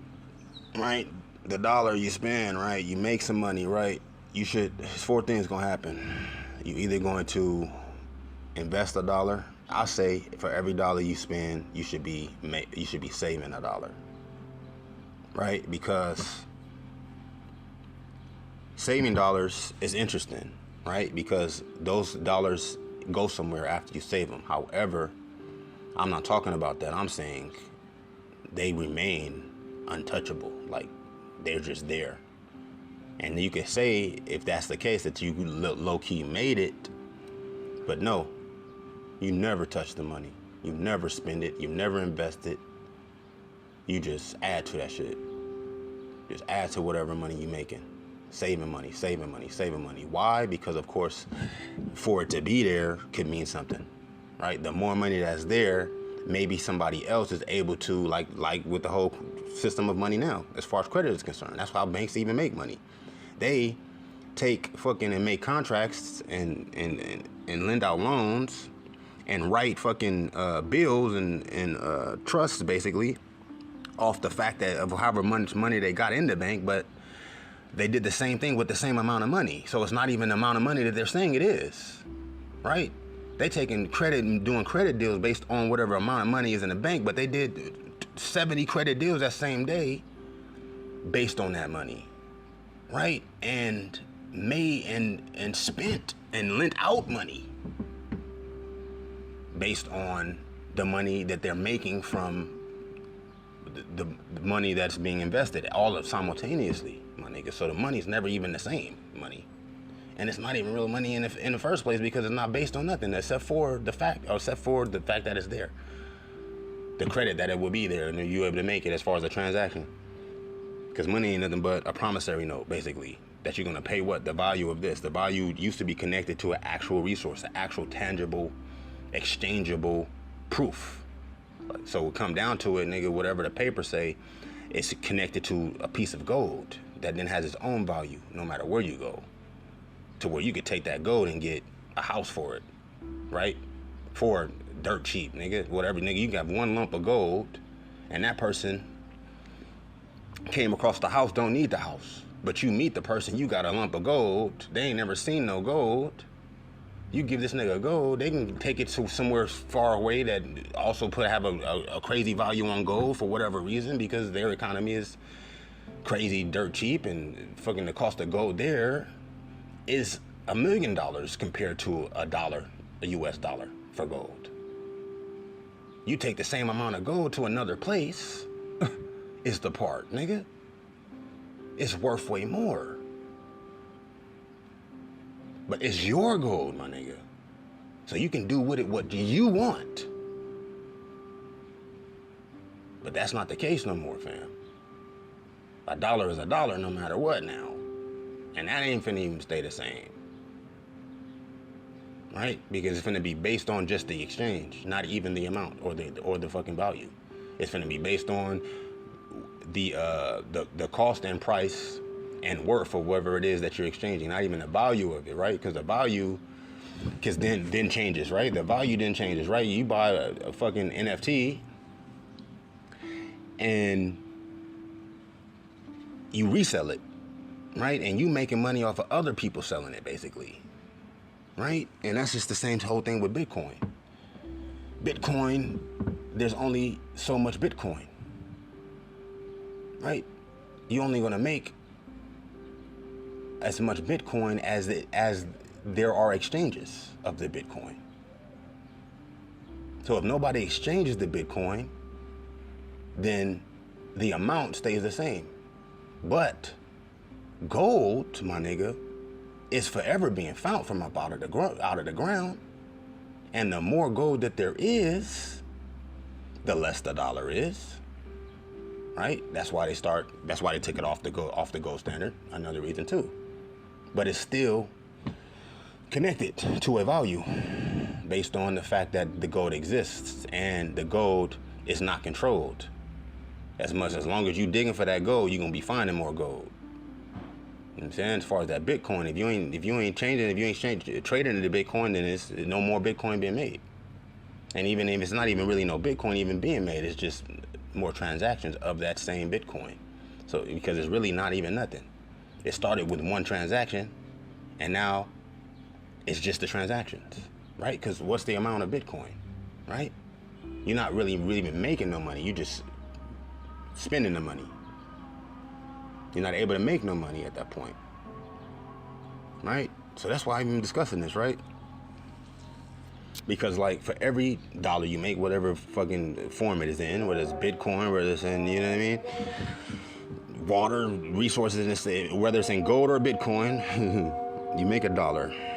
right? The dollar you spend, right? You make some money, right? There's 4 things gonna happen. You either going to invest $1. I say for every dollar you spend, you should be saving $1, right? Because saving dollars is interesting, right? Because those dollars go somewhere after you save them. However, I'm not talking about that. I'm saying they remain untouchable. Like, they're just there. And you could say, if that's the case, that you low-key made it. But no, you never touch the money. You never spend it. You never invest it. You just add to that shit. Just add to whatever money you're making. Saving money, saving money, saving money. Why? Because, of course, for it to be there could mean something, right? The more money that's there, maybe somebody else is able to, like with the whole system of money now, as far as credit is concerned. That's how banks even make money. They take fucking and make contracts and lend out loans and write fucking bills and trusts, basically, off the fact that of however much money they got in the bank, but they did the same thing with the same amount of money. So it's not even the amount of money that they're saying it is, right? They taking credit and doing credit deals based on whatever amount of money is in the bank, but they did 70 credit deals that same day based on that money, right? And made and spent and lent out money based on the money that they're making from the money that's being invested, all of simultaneously, my nigga. So the money's never even the same money, and it's not even real money in the first place, because it's not based on nothing except for the fact that it's there, the credit that it will be there, and you able to make it as far as a transaction. Because money ain't nothing but a promissory note, basically, that you're gonna pay what the value of this. The value used to be connected to an actual resource, an actual tangible, exchangeable proof. So it come down to it, nigga, whatever the paper say, it's connected to a piece of gold that then has its own value no matter where you go, to where you could take that gold and get a house for it, right? For dirt cheap, nigga, whatever, nigga. You got one lump of gold, and that person came across the house, don't need the house, but you meet the person, you got a lump of gold, they ain't never seen no gold. You give this nigga gold, they can take it to somewhere far away that also have a crazy value on gold for whatever reason, because their economy is crazy dirt cheap, and fucking the cost of gold there is $1 million compared to a US dollar for gold. You take the same amount of gold to another place, is the part, nigga. It's worth way more. But it's your gold, my nigga. So you can do with it what you want. But that's not the case no more, fam. A dollar is a dollar no matter what now. And that ain't finna even stay the same. Right? Because it's finna be based on just the exchange, not even the amount or the fucking value. It's finna be based on the cost and price and worth of whatever it is that you're exchanging, not even the value of it, right? Because the value, then changes, right? The value then changes, right? You buy a fucking NFT and you resell it, right? And you making money off of other people selling it, basically, right? And that's just the same whole thing with Bitcoin. Bitcoin, there's only so much Bitcoin, right? You're only gonna make as much Bitcoin as there are exchanges of the Bitcoin. So if nobody exchanges the Bitcoin, then the amount stays the same. But gold, my nigga, is forever being found from up out of the ground. And the more gold that there is, the less the dollar is. Right? That's why they took it off the gold standard. Another reason too. But it's still connected to a value based on the fact that the gold exists, and the gold is not controlled as much. As long as you digging for that gold, you're gonna be finding more gold. You know what I'm saying? As far as that Bitcoin, if you ain't changing, if you ain't trading the Bitcoin, then it's no more Bitcoin being made. And even if it's not even really no Bitcoin even being made, it's just more transactions of that same Bitcoin. So because it's really not even nothing. It started with one transaction, and now it's just the transactions, right? Because what's the amount of Bitcoin, right? You're not really even making no money. You're just spending the money. You're not able to make no money at that point, right? So that's why I'm discussing this, right? Because like for every dollar you make, whatever fucking form it is in, whether it's Bitcoin, whether it's in, you know what I mean? Water, resources, whether it's in gold or Bitcoin, you make $1.